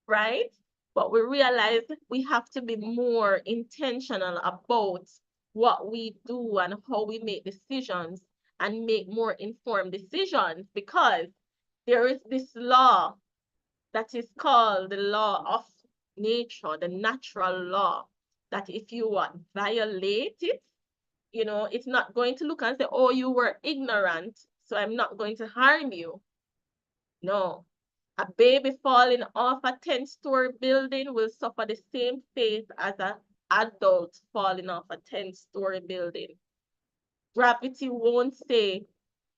right? But we realize we have to be more intentional about what we do and how we make decisions, and make more informed decisions, because there is this law that is called the law of nature, the natural law, that if you violate it, it's not going to look and say, oh, you were ignorant, so I'm not going to harm you. No. A baby falling off a 10-story building will suffer the same fate as an adult falling off a 10-story building. Gravity won't say,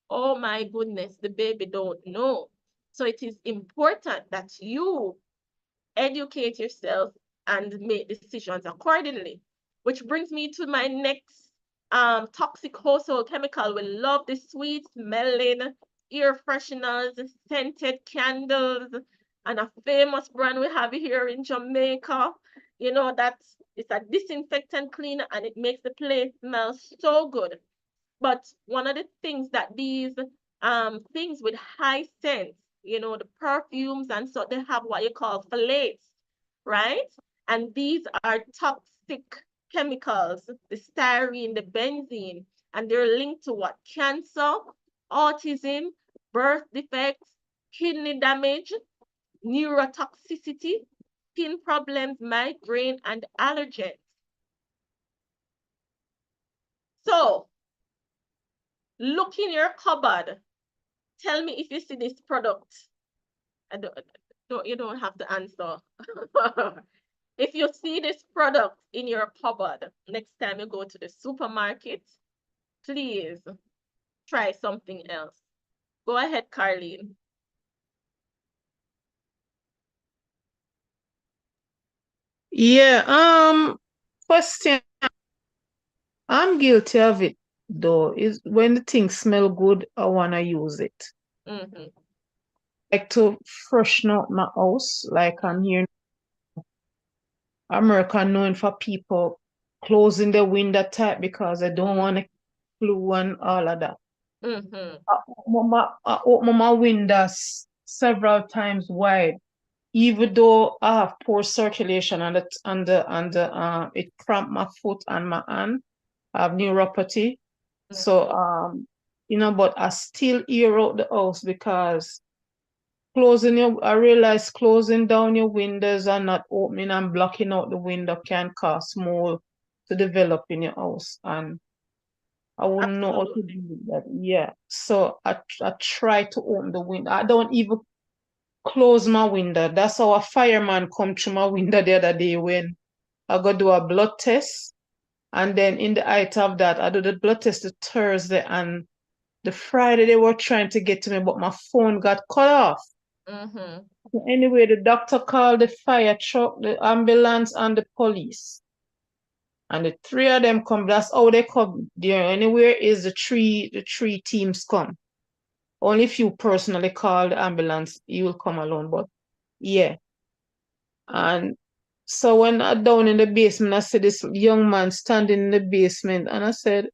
oh my goodness, the baby don't know. So it is important that you educate yourself and make decisions accordingly. Which brings me to my next toxic household chemical. We love the sweet smelling air fresheners, scented candles, and a famous brand we have here in Jamaica. That's it's a disinfectant cleaner, and it makes the place smell so good. But one of the things that these things with high scent, the perfumes and so, they have what you call phthalates, right? And these are toxic chemicals, the styrene, the benzene, and they're linked to what? Cancer, autism, birth defects, kidney damage, neurotoxicity, skin problems, migraine, and allergens. So look in your cupboard. Tell me if you see this product. You don't have to answer. If you see this product in your cupboard, next time you go to the supermarket, please try something else. Go ahead, Carlene. Yeah, question. I'm guilty of it though. Is when the things smell good, I wanna use it. Mm-hmm. Like to freshen up my house, like I'm here in America, known for people closing the window tight because I don't want to flu and all of that. Mm-hmm. I open my windows several times wide, even though I have poor circulation and it cramp my foot and my hand. I have neuropathy. So, but I still air out the house because I realize closing down your windows and not opening and blocking out the window can cause mold to develop in your house. And I wouldn't know how to Absolutely. do that. Yeah. So I try to open the window. I don't even close my window. That's how a fireman come through my window the other day when I go do a blood test. And then in the height of that, I do the blood test the Thursday and the Friday they were trying to get to me, but my phone got cut off. Anyway, the doctor called the fire truck, the ambulance, and the police. And the three of them come. That's how they come. There anywhere is the three teams come. Only if you personally call the ambulance, you will come alone. But yeah. And so when I down in the basement, I see this young man standing in the basement, and I said,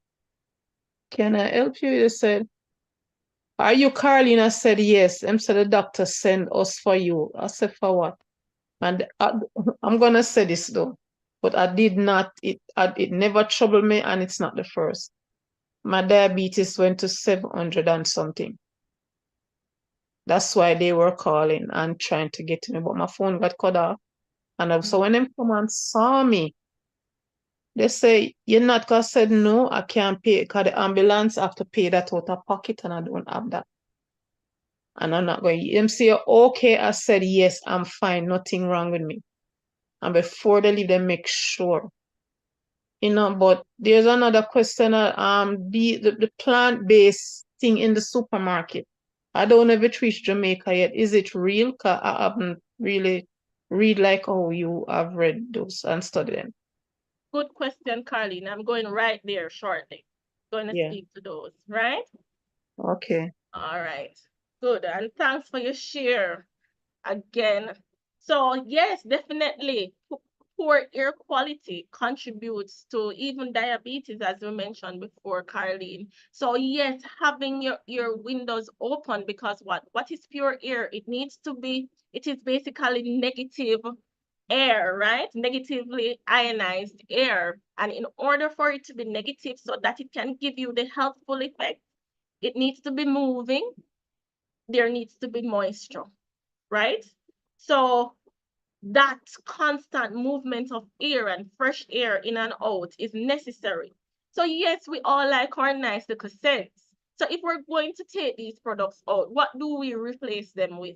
"Can I help you?" He said, "Are you Carlene?" I said, "Yes." Him said the doctor sent us for you. I said, "For what?" And I'm gonna say this though, but I did not. It never troubled me, and it's not the first. My diabetes went to 700 and something. That's why they were calling and trying to get to me, but my phone got cut off. And so when them come and saw me, they say, "You're not gonna." Said, "No, I can't pay because the ambulance have to pay that out of pocket, and I don't have that. And I'm not going." Them say, "Okay." I said, "Yes, I'm fine. Nothing wrong with me." And before they leave, they make sure. But there's another question. The plant-based thing in the supermarket. I don't know if it reached Jamaica yet. Is it real? Because I haven't really read like how you have read those and studied them. Good question, Carlene. I'm going right there shortly. Going to Yeah. speak to those, right? Okay. All right. Good. And thanks for your share again. So yes, definitely poor air quality contributes to even diabetes, as we mentioned before, Carlene. So yes, having your windows open, because what is pure air? It is basically negative air, right? Negatively ionized air. And in order for it to be negative so that it can give you the healthful effect, it needs to be moving. There needs to be moisture, right? So that constant movement of air and fresh air in and out is necessary. So yes, we all like our nice little scents. So if we're going to take these products out, what do we replace them with?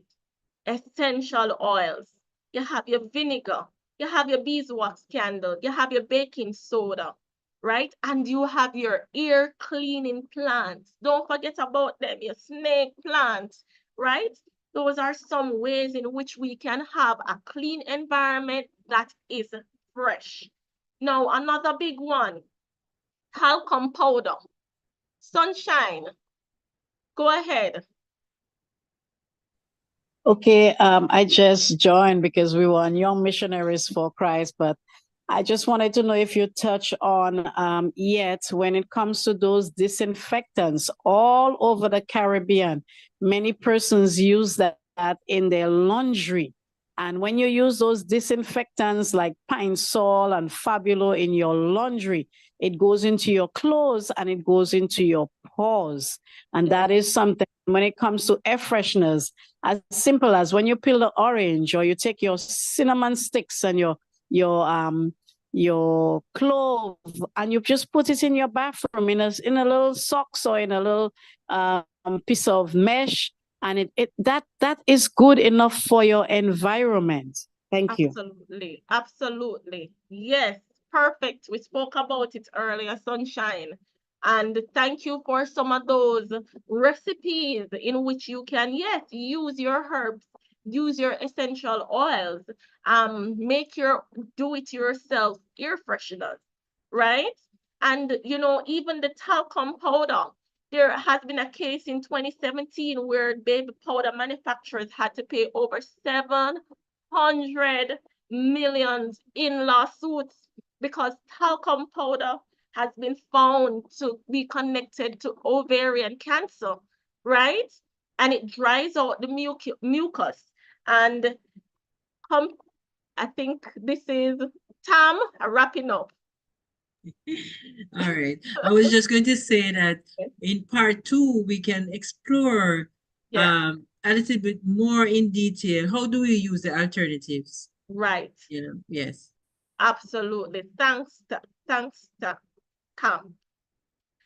Essential oils. You have your vinegar, you have your beeswax candle, you have your baking soda, right? And you have your ear cleaning plants. Don't forget about them, your snake plants, right? Those are some ways in which we can have a clean environment that is fresh. Now, another big one, talcum powder, sunshine. Go ahead. Okay, I just joined because we were on Young Missionaries for Christ, but I just wanted to know if you touch on yet when it comes to those disinfectants all over the Caribbean, many persons use that in their laundry. And when you use those disinfectants like Pine Sol and Fabulo in your laundry, it goes into your clothes and it goes into your pores. And that is something when it comes to air fresheners, as simple as when you peel the orange or you take your cinnamon sticks and your clove and you just put it in your bathroom in a little socks or in a little piece of mesh, and that is good enough for your environment. Thank you. Absolutely. Absolutely. Yes, perfect. We spoke about it earlier, sunshine. And thank you for some of those recipes in which you can, yes, use your herbs, use your essential oils, do it yourself air fresheners, right? And even the talcum powder. There has been a case in 2017 where baby powder manufacturers had to pay over 700 million in lawsuits because talcum powder has been found to be connected to ovarian cancer, right? And it dries out the mucus. And I think this is Tam wrapping up. All right. I was just going to say that in part 2, we can explore Yeah, a little bit more in detail. How do we use the alternatives? right. Yes. Absolutely. Thanks, Cam.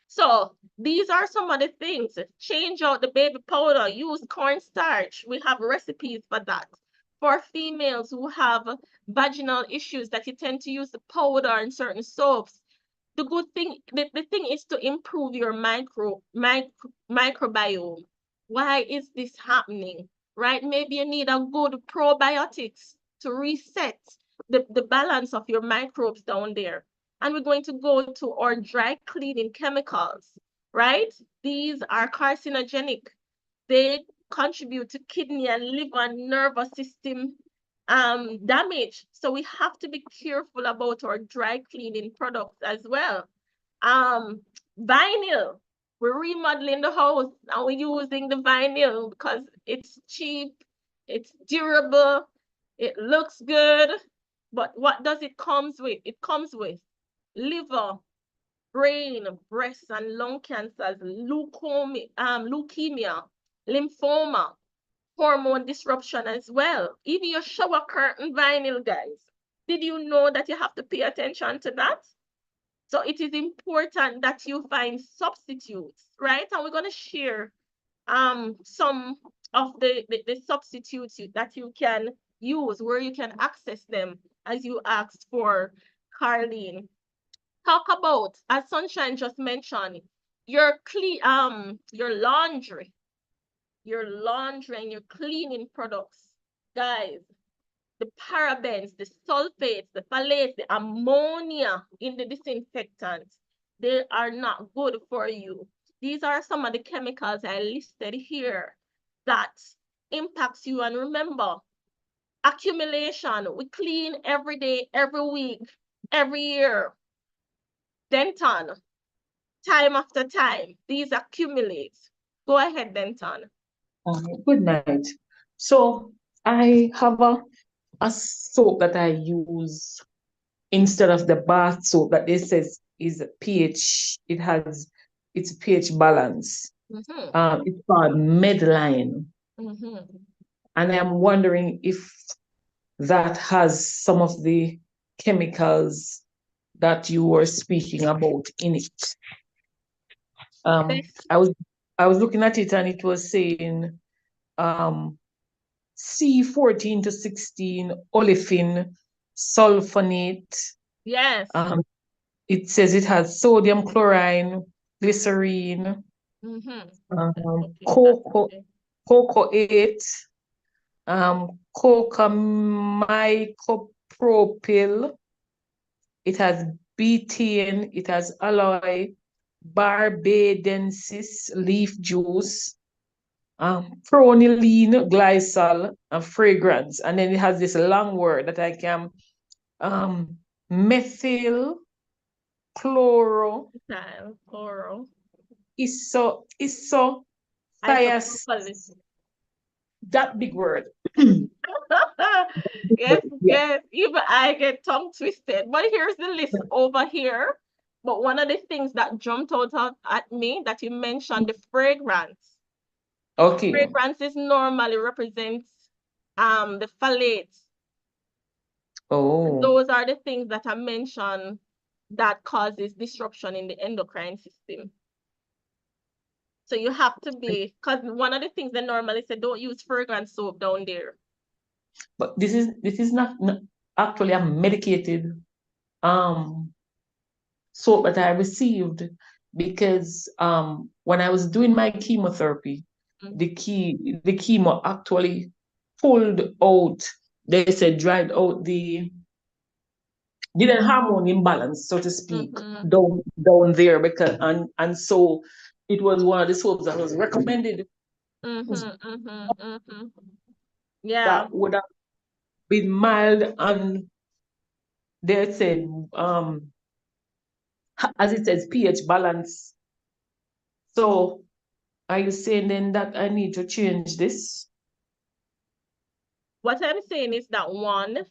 So these are some of the things. Change out the baby powder, use cornstarch. We have recipes for that. For females who have vaginal issues that you tend to use the powder and certain soaps, the thing is to improve your microbiome. Why is this happening? Right? Maybe you need a good probiotics to reset the balance of your microbes down there. And we're going to go to our dry cleaning chemicals, right? These are carcinogenic. They contribute to kidney and liver and nervous system damage. So we have to be careful about our dry cleaning products as well. Um, Vinyl. We're remodeling the house and we're using the vinyl because it's cheap, it's durable, it looks good. But what does it comes with? It comes with liver, brain, breast, and lung cancers, leukemia, lymphoma, hormone disruption as well. Even your shower curtain vinyl, guys. Did you know that you have to pay attention to that? So it is important that you find substitutes, right? And we're going to share some of the substitutes that you can use, where you can access them, as you asked for, Carlene. Talk about, as Sunshine just mentioned, your laundry and your cleaning products. Guys, the parabens, the sulfates, the phthalates, the ammonia in the disinfectants, they are not good for you. These are some of the chemicals I listed here that impacts you. And remember, accumulation, we clean every day, every week, every year. Denton, time after time, these accumulate. Go ahead, Denton. Good night. So I have a soap that I use instead of the bath soap that they says is pH. It's pH balance. It's called Medline, and I'm wondering if that has some of the chemicals that you were speaking about in it. I was looking at it and it was saying C14 to 16 olefin sulfonate. Yes. It says it has sodium chlorine, glycerine, cocoate, cocamycopropyl. It has betaine, it has aloe, barbadensis leaf juice, pronylene glycol, and fragrance. And then it has this long word that I can methyl chloro that big word. Yes, even I get tongue twisted. But here's the list over here. But one of the things that jumped out at me that you mentioned, the fragrance. Okay. Fragrances normally represents the phthalates. Oh. Those are the things that I mentioned that causes disruption in the endocrine system. So you have to be, because one of the things they normally say, don't use fragrance soap down there. But this is not actually a medicated soap that I received because when I was doing my chemotherapy, the chemo actually pulled out, they said dried out the hormone imbalance, so to speak, down there, because and so it was one of the soaps that was recommended. Yeah. That would have been mild, and they said as it says pH balance. So are you saying then that I need to change this? What I'm saying is that one,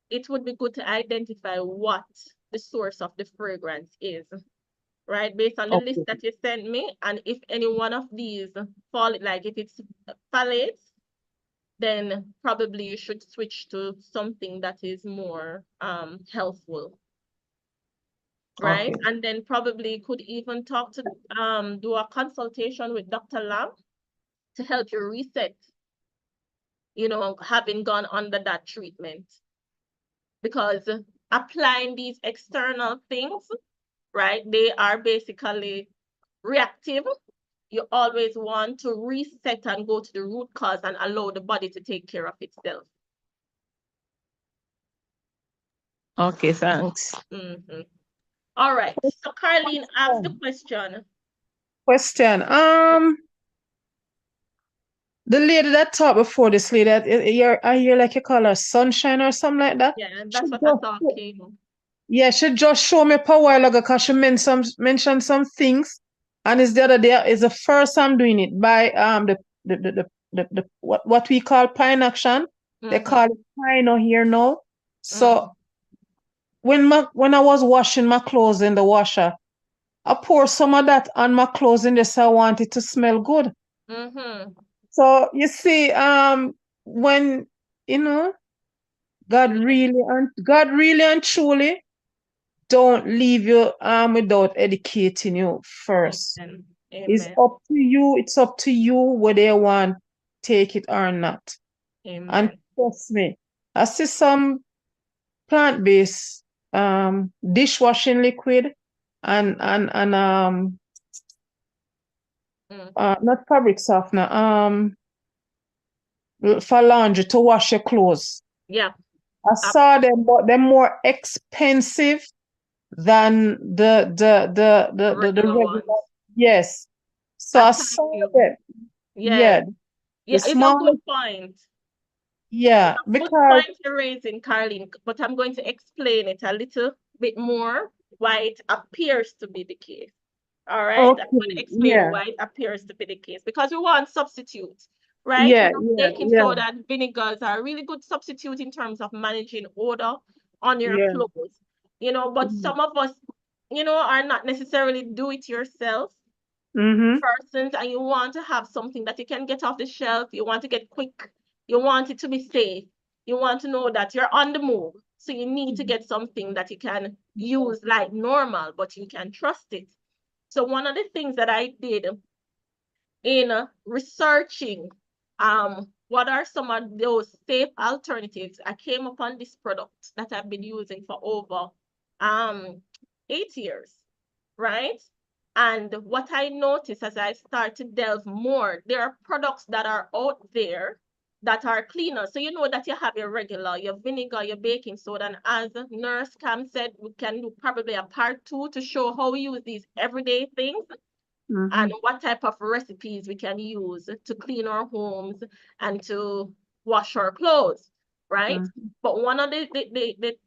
it would be good to identify what the source of the fragrance is, right? Based on the list Okay. that you sent me, and if any one of these fall, like if it's phthalates, then probably you should switch to something that is more healthful, right? Okay. And then probably could even talk to do a consultation with Dr. Lam to help you reset, you know, having gone under that treatment. Because applying these external things, right, they are basically reactive. You always want to reset and go to the root cause and allow the body to take care of itself. Okay, thanks. All right. So Carlene, ask the question. Question. The lady that talked before, this lady, I hear like you call her Sunshine or something like that. Yeah, She that's what I just thought came. Yeah, she just showed me a while ago because she mentioned some things, and it's the other day. It's the first I'm doing it by the what we call Pine Action. They call it Pine here now. So when I was washing my clothes in the washer, I pour some of that on my clothes in this. I want it to smell good. So you see, when you know God really and truly don't leave you without educating you first. It's Amen. up to you. It's up to you whether you want take it or not. Amen. And trust me, I see some plant-based dishwashing liquid and not fabric softener for laundry to wash your clothes. Yeah. I saw them, but they're more expensive than the regular ones. Yes. So I saw that. Yeah. Yeah, The it's a small. good point. Yeah, Good because point you're raising, Carlene, but I'm going to explain it a little bit more why it appears to be the case. All right, I'm going to explain why it appears to be the case because we want substitutes, right? Yeah, Baking soda and vinegars are a really good substitute in terms of managing odor on your clothes, you know, but some of us, you know, are not necessarily do it yourself persons, and you want to have something that you can get off the shelf. You want to get quick. You want it to be safe. You want to know that you're on the move. So you need to get something that you can use like normal, but you can trust it. So one of the things that I did in researching what are some of those safe alternatives, I came upon this product that I've been using for over 8 years, right? And what I noticed as I start to delve more, there are products that are out there that are cleaner. So you know that you have your regular, your vinegar, your baking soda, and as Nurse Cam said, we can do probably a part 2 to show how we use these everyday things and what type of recipes we can use to clean our homes and to wash our clothes, right? But one of the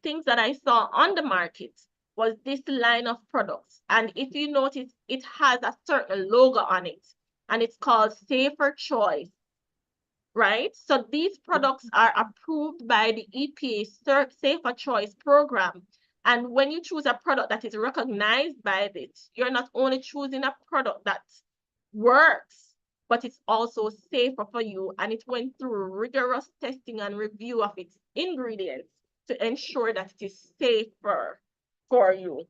things that I saw on the market was this line of products. And if you notice, it has a certain logo on it, and it's called Safer Choice, right? So these products are approved by the EPA Safer Choice program. And when you choose a product that is recognized by this, you're not only choosing a product that works, but it's also safer for you. And it went through rigorous testing and review of its ingredients to ensure that it is safer for you.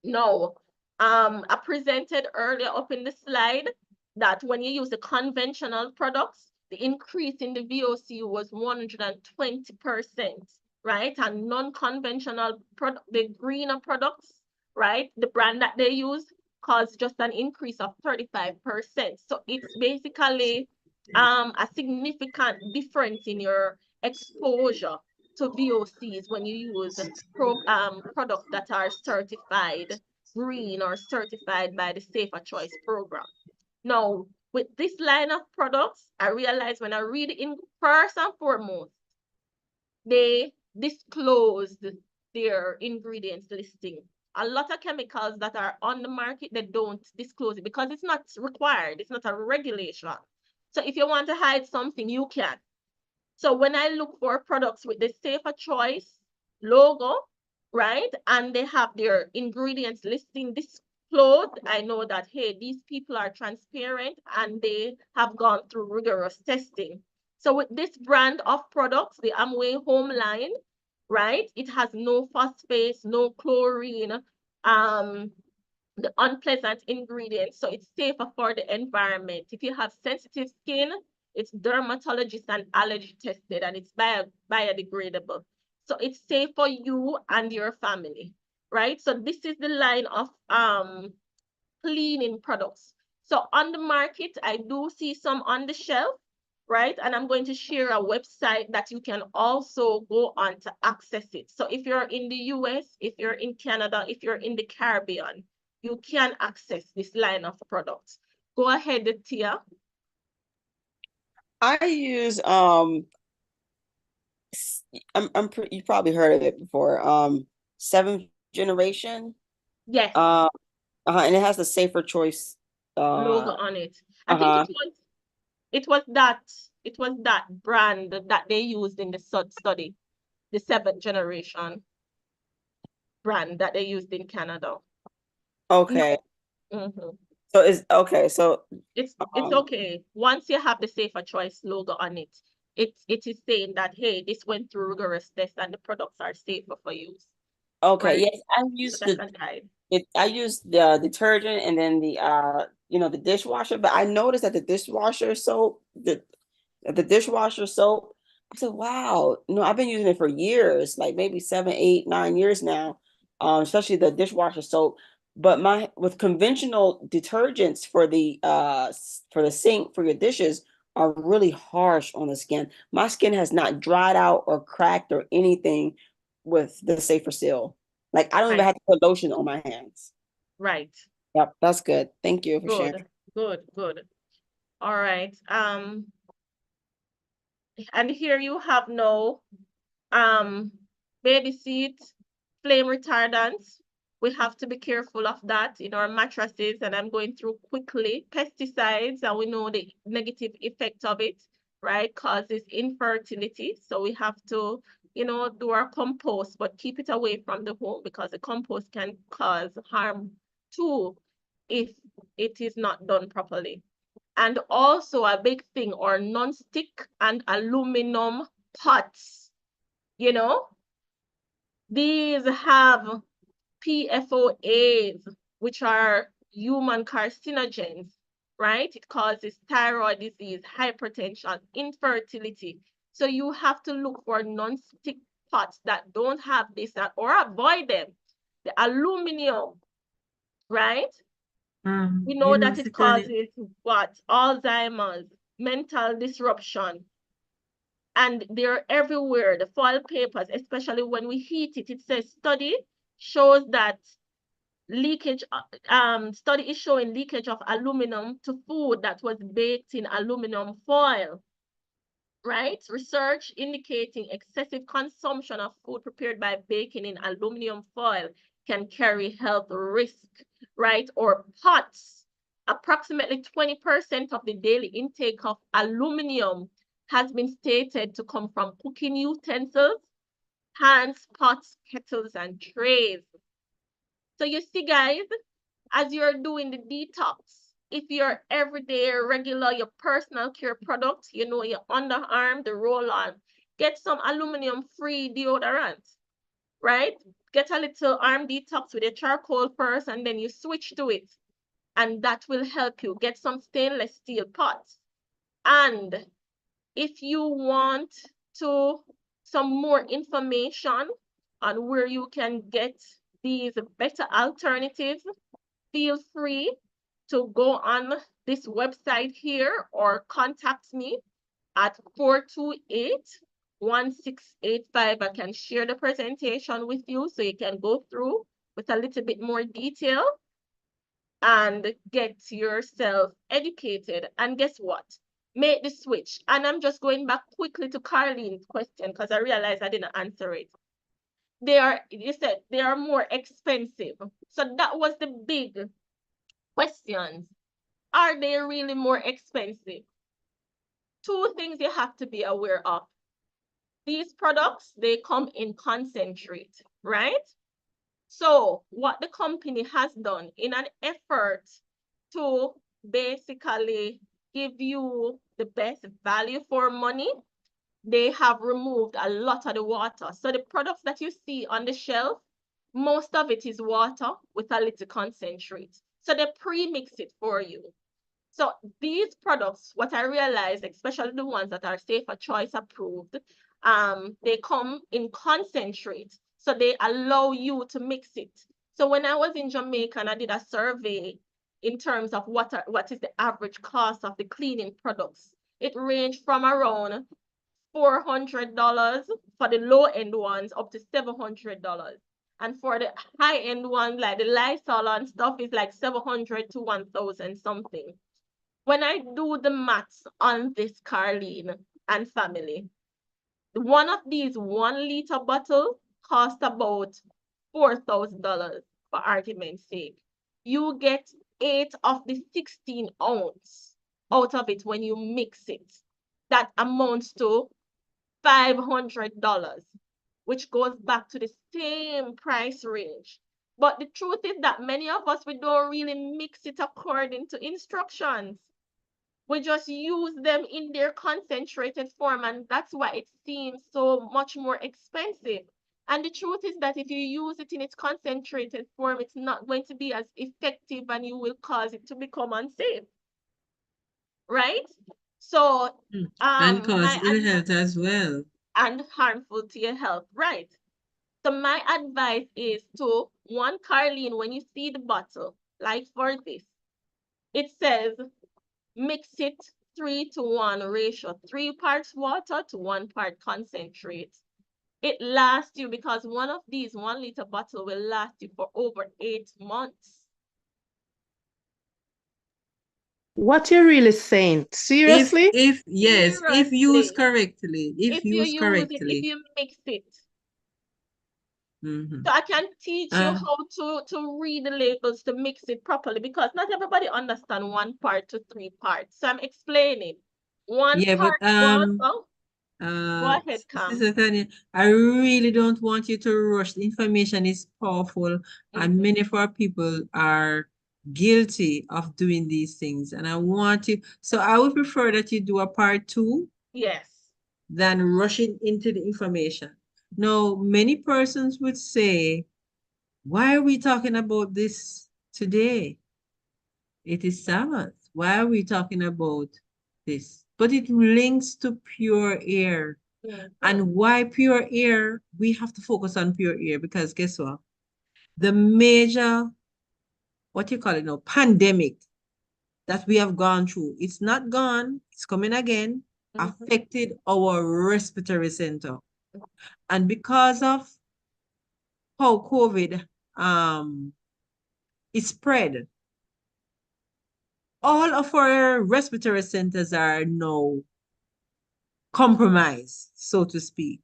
Now, I presented earlier up in the slide that when you use the conventional products, the increase in the VOC was 120%, right? And non-conventional product, the greener products, right? The brand that they use caused just an increase of 35%. So it's basically a significant difference in your exposure to VOCs when you use products that are certified green or certified by the Safer Choice program. Now, with this line of products, I realized when I read it in first and foremost, they disclosed their ingredients listing. A lot of chemicals that are on the market, they don't disclose it because it's not required. It's not a regulation. So if you want to hide something, you can. So when I look for products with the Safer Choice logo, right? And they have their ingredients listing disclosed. I know that, hey, these people are transparent and they have gone through rigorous testing. So with this brand of products, the Amway Home line, right? It has no phosphates, no chlorine, the unpleasant ingredients. So it's safer for the environment. If you have sensitive skin, it's dermatologist and allergy tested and it's biodegradable. So it's safe for you and your family, right? So this is the line of cleaning products. So on the market, I do see some on the shelf, right? And I'm going to share a website that you can also go on to access it. So if you're in the US, if you're in Canada, if you're in the Caribbean, you can access this line of products. Go ahead, Tia. I use you probably heard of it before. Seventh generation. Yes. And it has the safer choice Logo on it. I think it was that brand that they used in the study, the 7th generation brand that they used in Canada. Okay. Mm-hmm. So it's okay. So it's okay. Once you have the safer choice logo on it, it is saying that, hey, this went through rigorous tests and the products are safer for use. Okay, right? yes, I used I used the detergent and then the dishwasher, but I noticed that the dishwasher soap, the dishwasher soap, I said, wow, I've been using it for years, like maybe 7, 8, 9 years now, especially the dishwasher soap. But with conventional detergents for the sink for your dishes are really harsh on the skin. My skin has not dried out or cracked or anything with the safer seal. Like I don't even have to put lotion on my hands. Right. Yep, that's good. Thank you for sharing. Good. All right. And here you have no baby seat, flame retardants. We have to be careful of that in our mattresses, and I'm going through quickly. Pesticides, and we know the negative effect of it, right? Causes infertility. So we have to, do our compost, but keep it away from the home because the compost can cause harm too if it is not done properly. And also a big thing are non-stick and aluminum pots. These have PFOAs, which are human carcinogens, right? It causes thyroid disease, hypertension, infertility. So you have to look for non-stick pots that don't have this or avoid them. The aluminum, right? We know that it causes what? Alzheimer's, mental disruption, and they're everywhere. The foil papers, especially when we heat it, it says study shows that leakage, study is showing leakage of aluminum to food that was baked in aluminum foil, right? Research indicating excessive consumption of food prepared by baking in aluminum foil can carry health risk, right? Or pots. Approximately 20% of the daily intake of aluminum has been stated to come from cooking utensils, pans, pots, kettles, and trays. So you see, guys, as you're doing the detox, if your everyday regular, your personal care products, your underarm, the roll-on, get some aluminum-free deodorant, right? Get a little arm detox with a charcoal first, and then you switch to it. And that will help you. Get some stainless steel pots. And if you want some more information on where you can get these better alternatives, feel free to go on this website here or contact me at 428-1685. I can share the presentation with you so you can go through with a little bit more detail and get yourself educated. And guess what? Make the switch. And I'm just going back quickly to Carlene's question because I realized I didn't answer it. You said they are more expensive. So that was the big questions. Are they really more expensive? Two things you have to be aware of. These products, they come in concentrate, right? So what the company has done in an effort to basically give you the best value for money, they have removed a lot of the water. So the products that you see on the shelf, most of it is water with a little concentrate. So they pre-mix it for you. So these products, what I realized, especially the ones that are Safer Choice approved, they come in concentrate. So they allow you to mix it. So when I was in Jamaica and I did a survey in terms of what is the average cost of the cleaning products, it ranged from around $400 for the low-end ones up to $700. And for the high-end ones, like the Lysol and stuff, is like 700 to 1,000 something. When I do the maths on this, Carlene and family, one of these 1 liter bottle cost about $4,000 for argument's sake. You get 8 of the 16 ounce out of it when you mix it. That amounts to $500, which goes back to the same price range. But the truth is that many of us, we don't really mix it according to instructions. We just use them in their concentrated form, and that's why it seems so much more expensive. And the truth is that if you use it in its concentrated form, it's not going to be as effective and you will cause it to become unsafe. Right? So, And cause my ill health as well. and harmful to your health, right? So my advice is to one, Carlene, when you see the bottle, like for this, it says mix it 3-to-1 ratio, 3 parts water to 1 part concentrate. It lasts you because one of these 1 liter bottle will last you for over 8 months. What you really saying? Seriously? If yes, if used Seriously. correctly, if If you used use it, if correctly. you mix it. Mhm. So I can teach you how to read the labels to mix it properly because not everybody understand 1 part to 3 parts. So I'm explaining. 1 Yeah, but part water. Go ahead, Cam. Sister Tanya, I really don't want you to rush. The information is powerful, and many of our people are guilty of doing these things. And I want you, so I would prefer that you do a part 2 Yes. than rushing into the information. Now, many persons would say, why are we talking about this today? It is Sabbath. Why are we talking about this? But it links to pure air. And why pure air? We have to focus on pure air because guess what? The major, what you call it now, pandemic that we have gone through, it's not gone, it's coming again, affected our respiratory center. And because of how COVID is spread, all of our respiratory centers are now compromised, so to speak.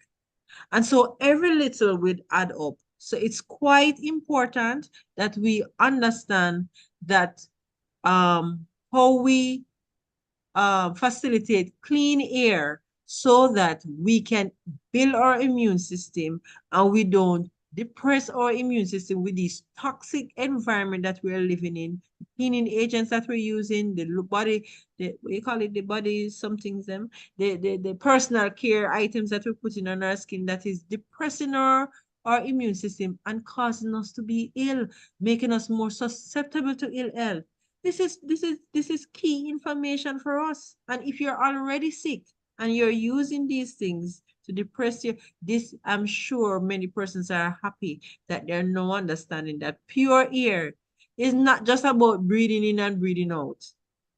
And so every little will add up. So it's quite important that we understand that how we facilitate clean air so that we can build our immune system and we don't depress our immune system with this toxic environment that we're living in, cleaning agents that we're using, the body, what you call it, the body, something them, the personal care items that we're putting on our skin that is depressing our immune system and causing us to be ill, making us more susceptible to ill health. This is key information for us. And if you're already sick and you're using these things to depress you, this, I'm sure many persons are happy that they're now understanding that pure air is not just about breathing in and breathing out.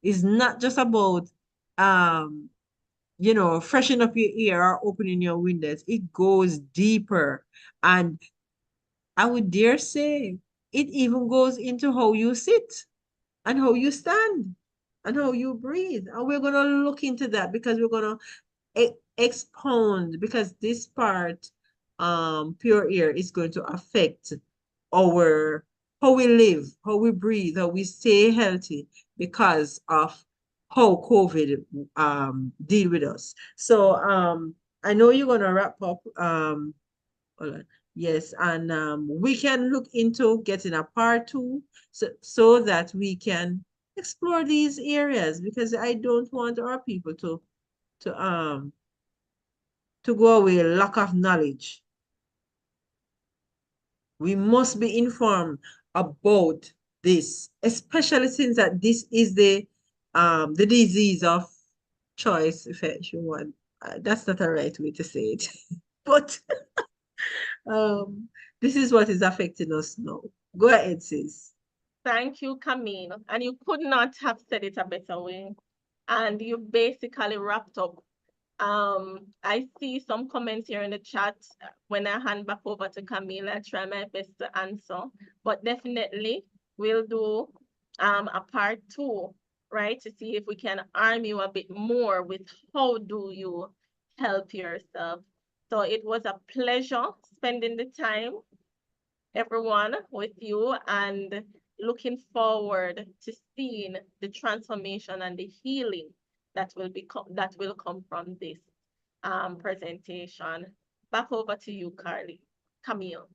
It's not just about freshen up your ear or opening your windows. It goes deeper. And I would dare say it even goes into how you sit and how you stand and how you breathe. And we're going to look into that because we're going to expound because this part, pure air, is going to affect our how we live, how we breathe, how we stay healthy because of how COVID deal with us. So I know you're gonna wrap up. Hold on. Yes, and we can look into getting a part two so that we can explore these areas, because I don't want our people to um to go away lack of knowledge. We must be informed about this, especially since that this is the disease of choice, if you want. That's not a right way to say it, but um, this is what is affecting us now. Go ahead, sis. Thank you, Camille. And you could not have said it a better way. And you basically wrapped up. I see some comments here in the chat. When I hand back over to Camille, I try my best to answer. But definitely we'll do a part two, right? To see if we can arm you a bit more with how do you help yourself. So it was a pleasure spending the time, everyone, with you, and looking forward to seeing the transformation and the healing that will come from this presentation. Back over to you, Camille.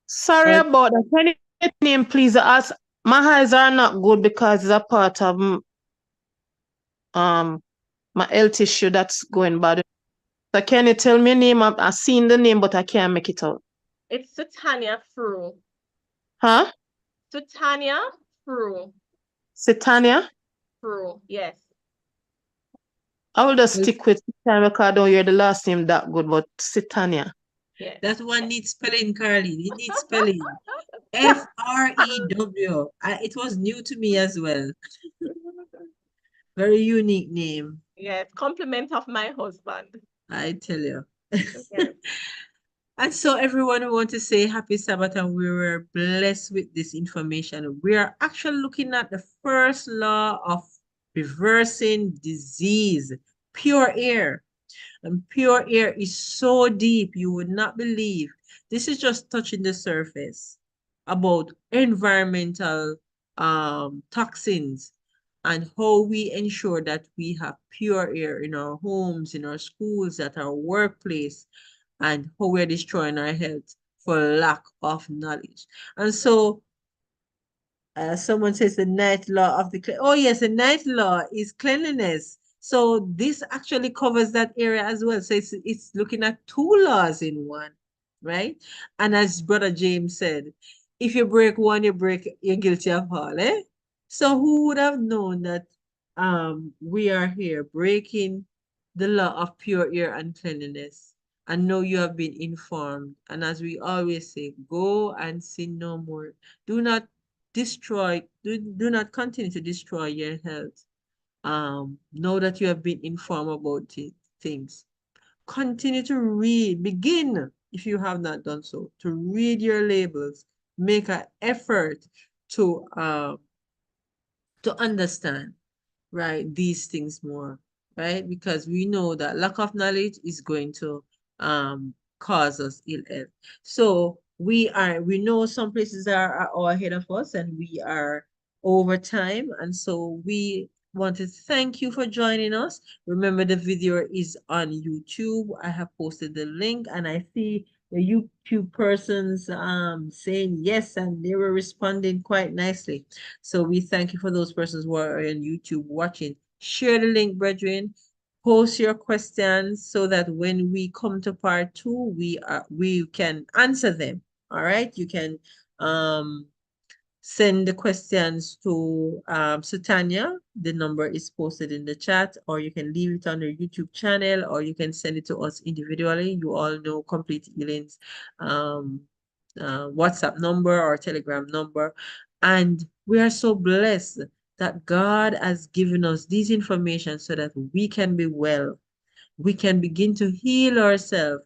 Sorry about that. Can you get your name, please? As my eyes are not good because it's a part of my health issue that's going bad. So can you tell me your name? I've seen the name, but I can't make it out. It's Satania Frew. Huh? Satania Frew. Satania? Frew, yes. I will just stick with Satania because I don't hear the last name that good, but Satania. Yes. That one needs spelling, Carly. It needs spelling. Frew. It was new to me as well. Very unique name. Yes, compliment of my husband. I tell you. Yes. And so everyone, we want to say happy Sabbath, and we were blessed with this information. We are actually looking at the first law of reversing disease, pure air. And pure air is so deep, you would not believe. This is just touching the surface about environmental toxins and how we ensure that we have pure air in our homes, in our schools, at our workplace, and how we're destroying our health for lack of knowledge. And so someone says the ninth law of oh yes, the ninth law is cleanliness. So this actually covers that area as well. So it's looking at two laws in one, right? And as Brother James said, if you break one, you're guilty of all, eh? So who would have known that we are here breaking the law of pure air and cleanliness? And know you have been informed. And as we always say, go and sin no more. Do not do not continue to destroy your health. Know that you have been informed about things. Continue to read. Begin, if you have not done so, to read your labels. Make an effort to understand, right, these things more, right? Because we know that lack of knowledge is going to cause us ill health. So we know some places are ahead of us, and we are over time. And so we want to thank you for joining us. Remember, the video is on YouTube. I have posted the link, and I see the YouTube persons saying yes, and they were responding quite nicely. So we thank you for those persons who are on YouTube watching. Share the link, brethren. Post your questions so that when we come to part two, we can answer them. All right. You can send the questions to Sutanya. The number is posted in the chat, or you can leave it on the YouTube channel, or you can send it to us individually. You all know Complete Healing's WhatsApp number or Telegram number. And we are so blessed that God has given us this information so that we can be well. We can begin to heal ourselves,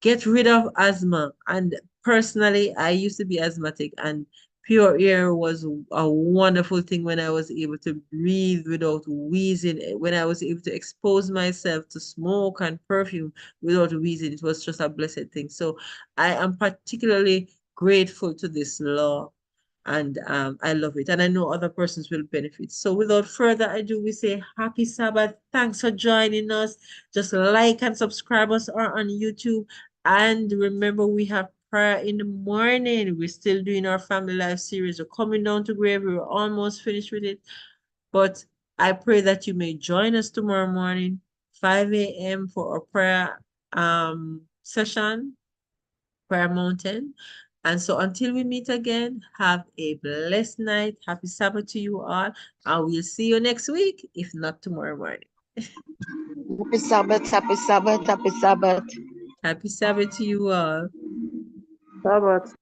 get rid of asthma. And personally, I used to be asthmatic, and pure air was a wonderful thing when I was able to breathe without wheezing, when I was able to expose myself to smoke and perfume without wheezing. It was just a blessed thing. So I am particularly grateful to this law, and I love it. And I know other persons will benefit. So without further ado, we say happy Sabbath. Thanks for joining us. Just like and subscribe us on YouTube. And remember, we have prayer in the morning. We're still doing our family life series. We're coming down to grave. We're almost finished with it. But I pray that you may join us tomorrow morning, 5 a.m. for our prayer session, Prayer Mountain. And so until we meet again, have a blessed night. Happy Sabbath to you all. And we'll see you next week, if not tomorrow morning. Happy Sabbath, happy Sabbath, happy Sabbath. Happy Sabbath to you all. Sabbath.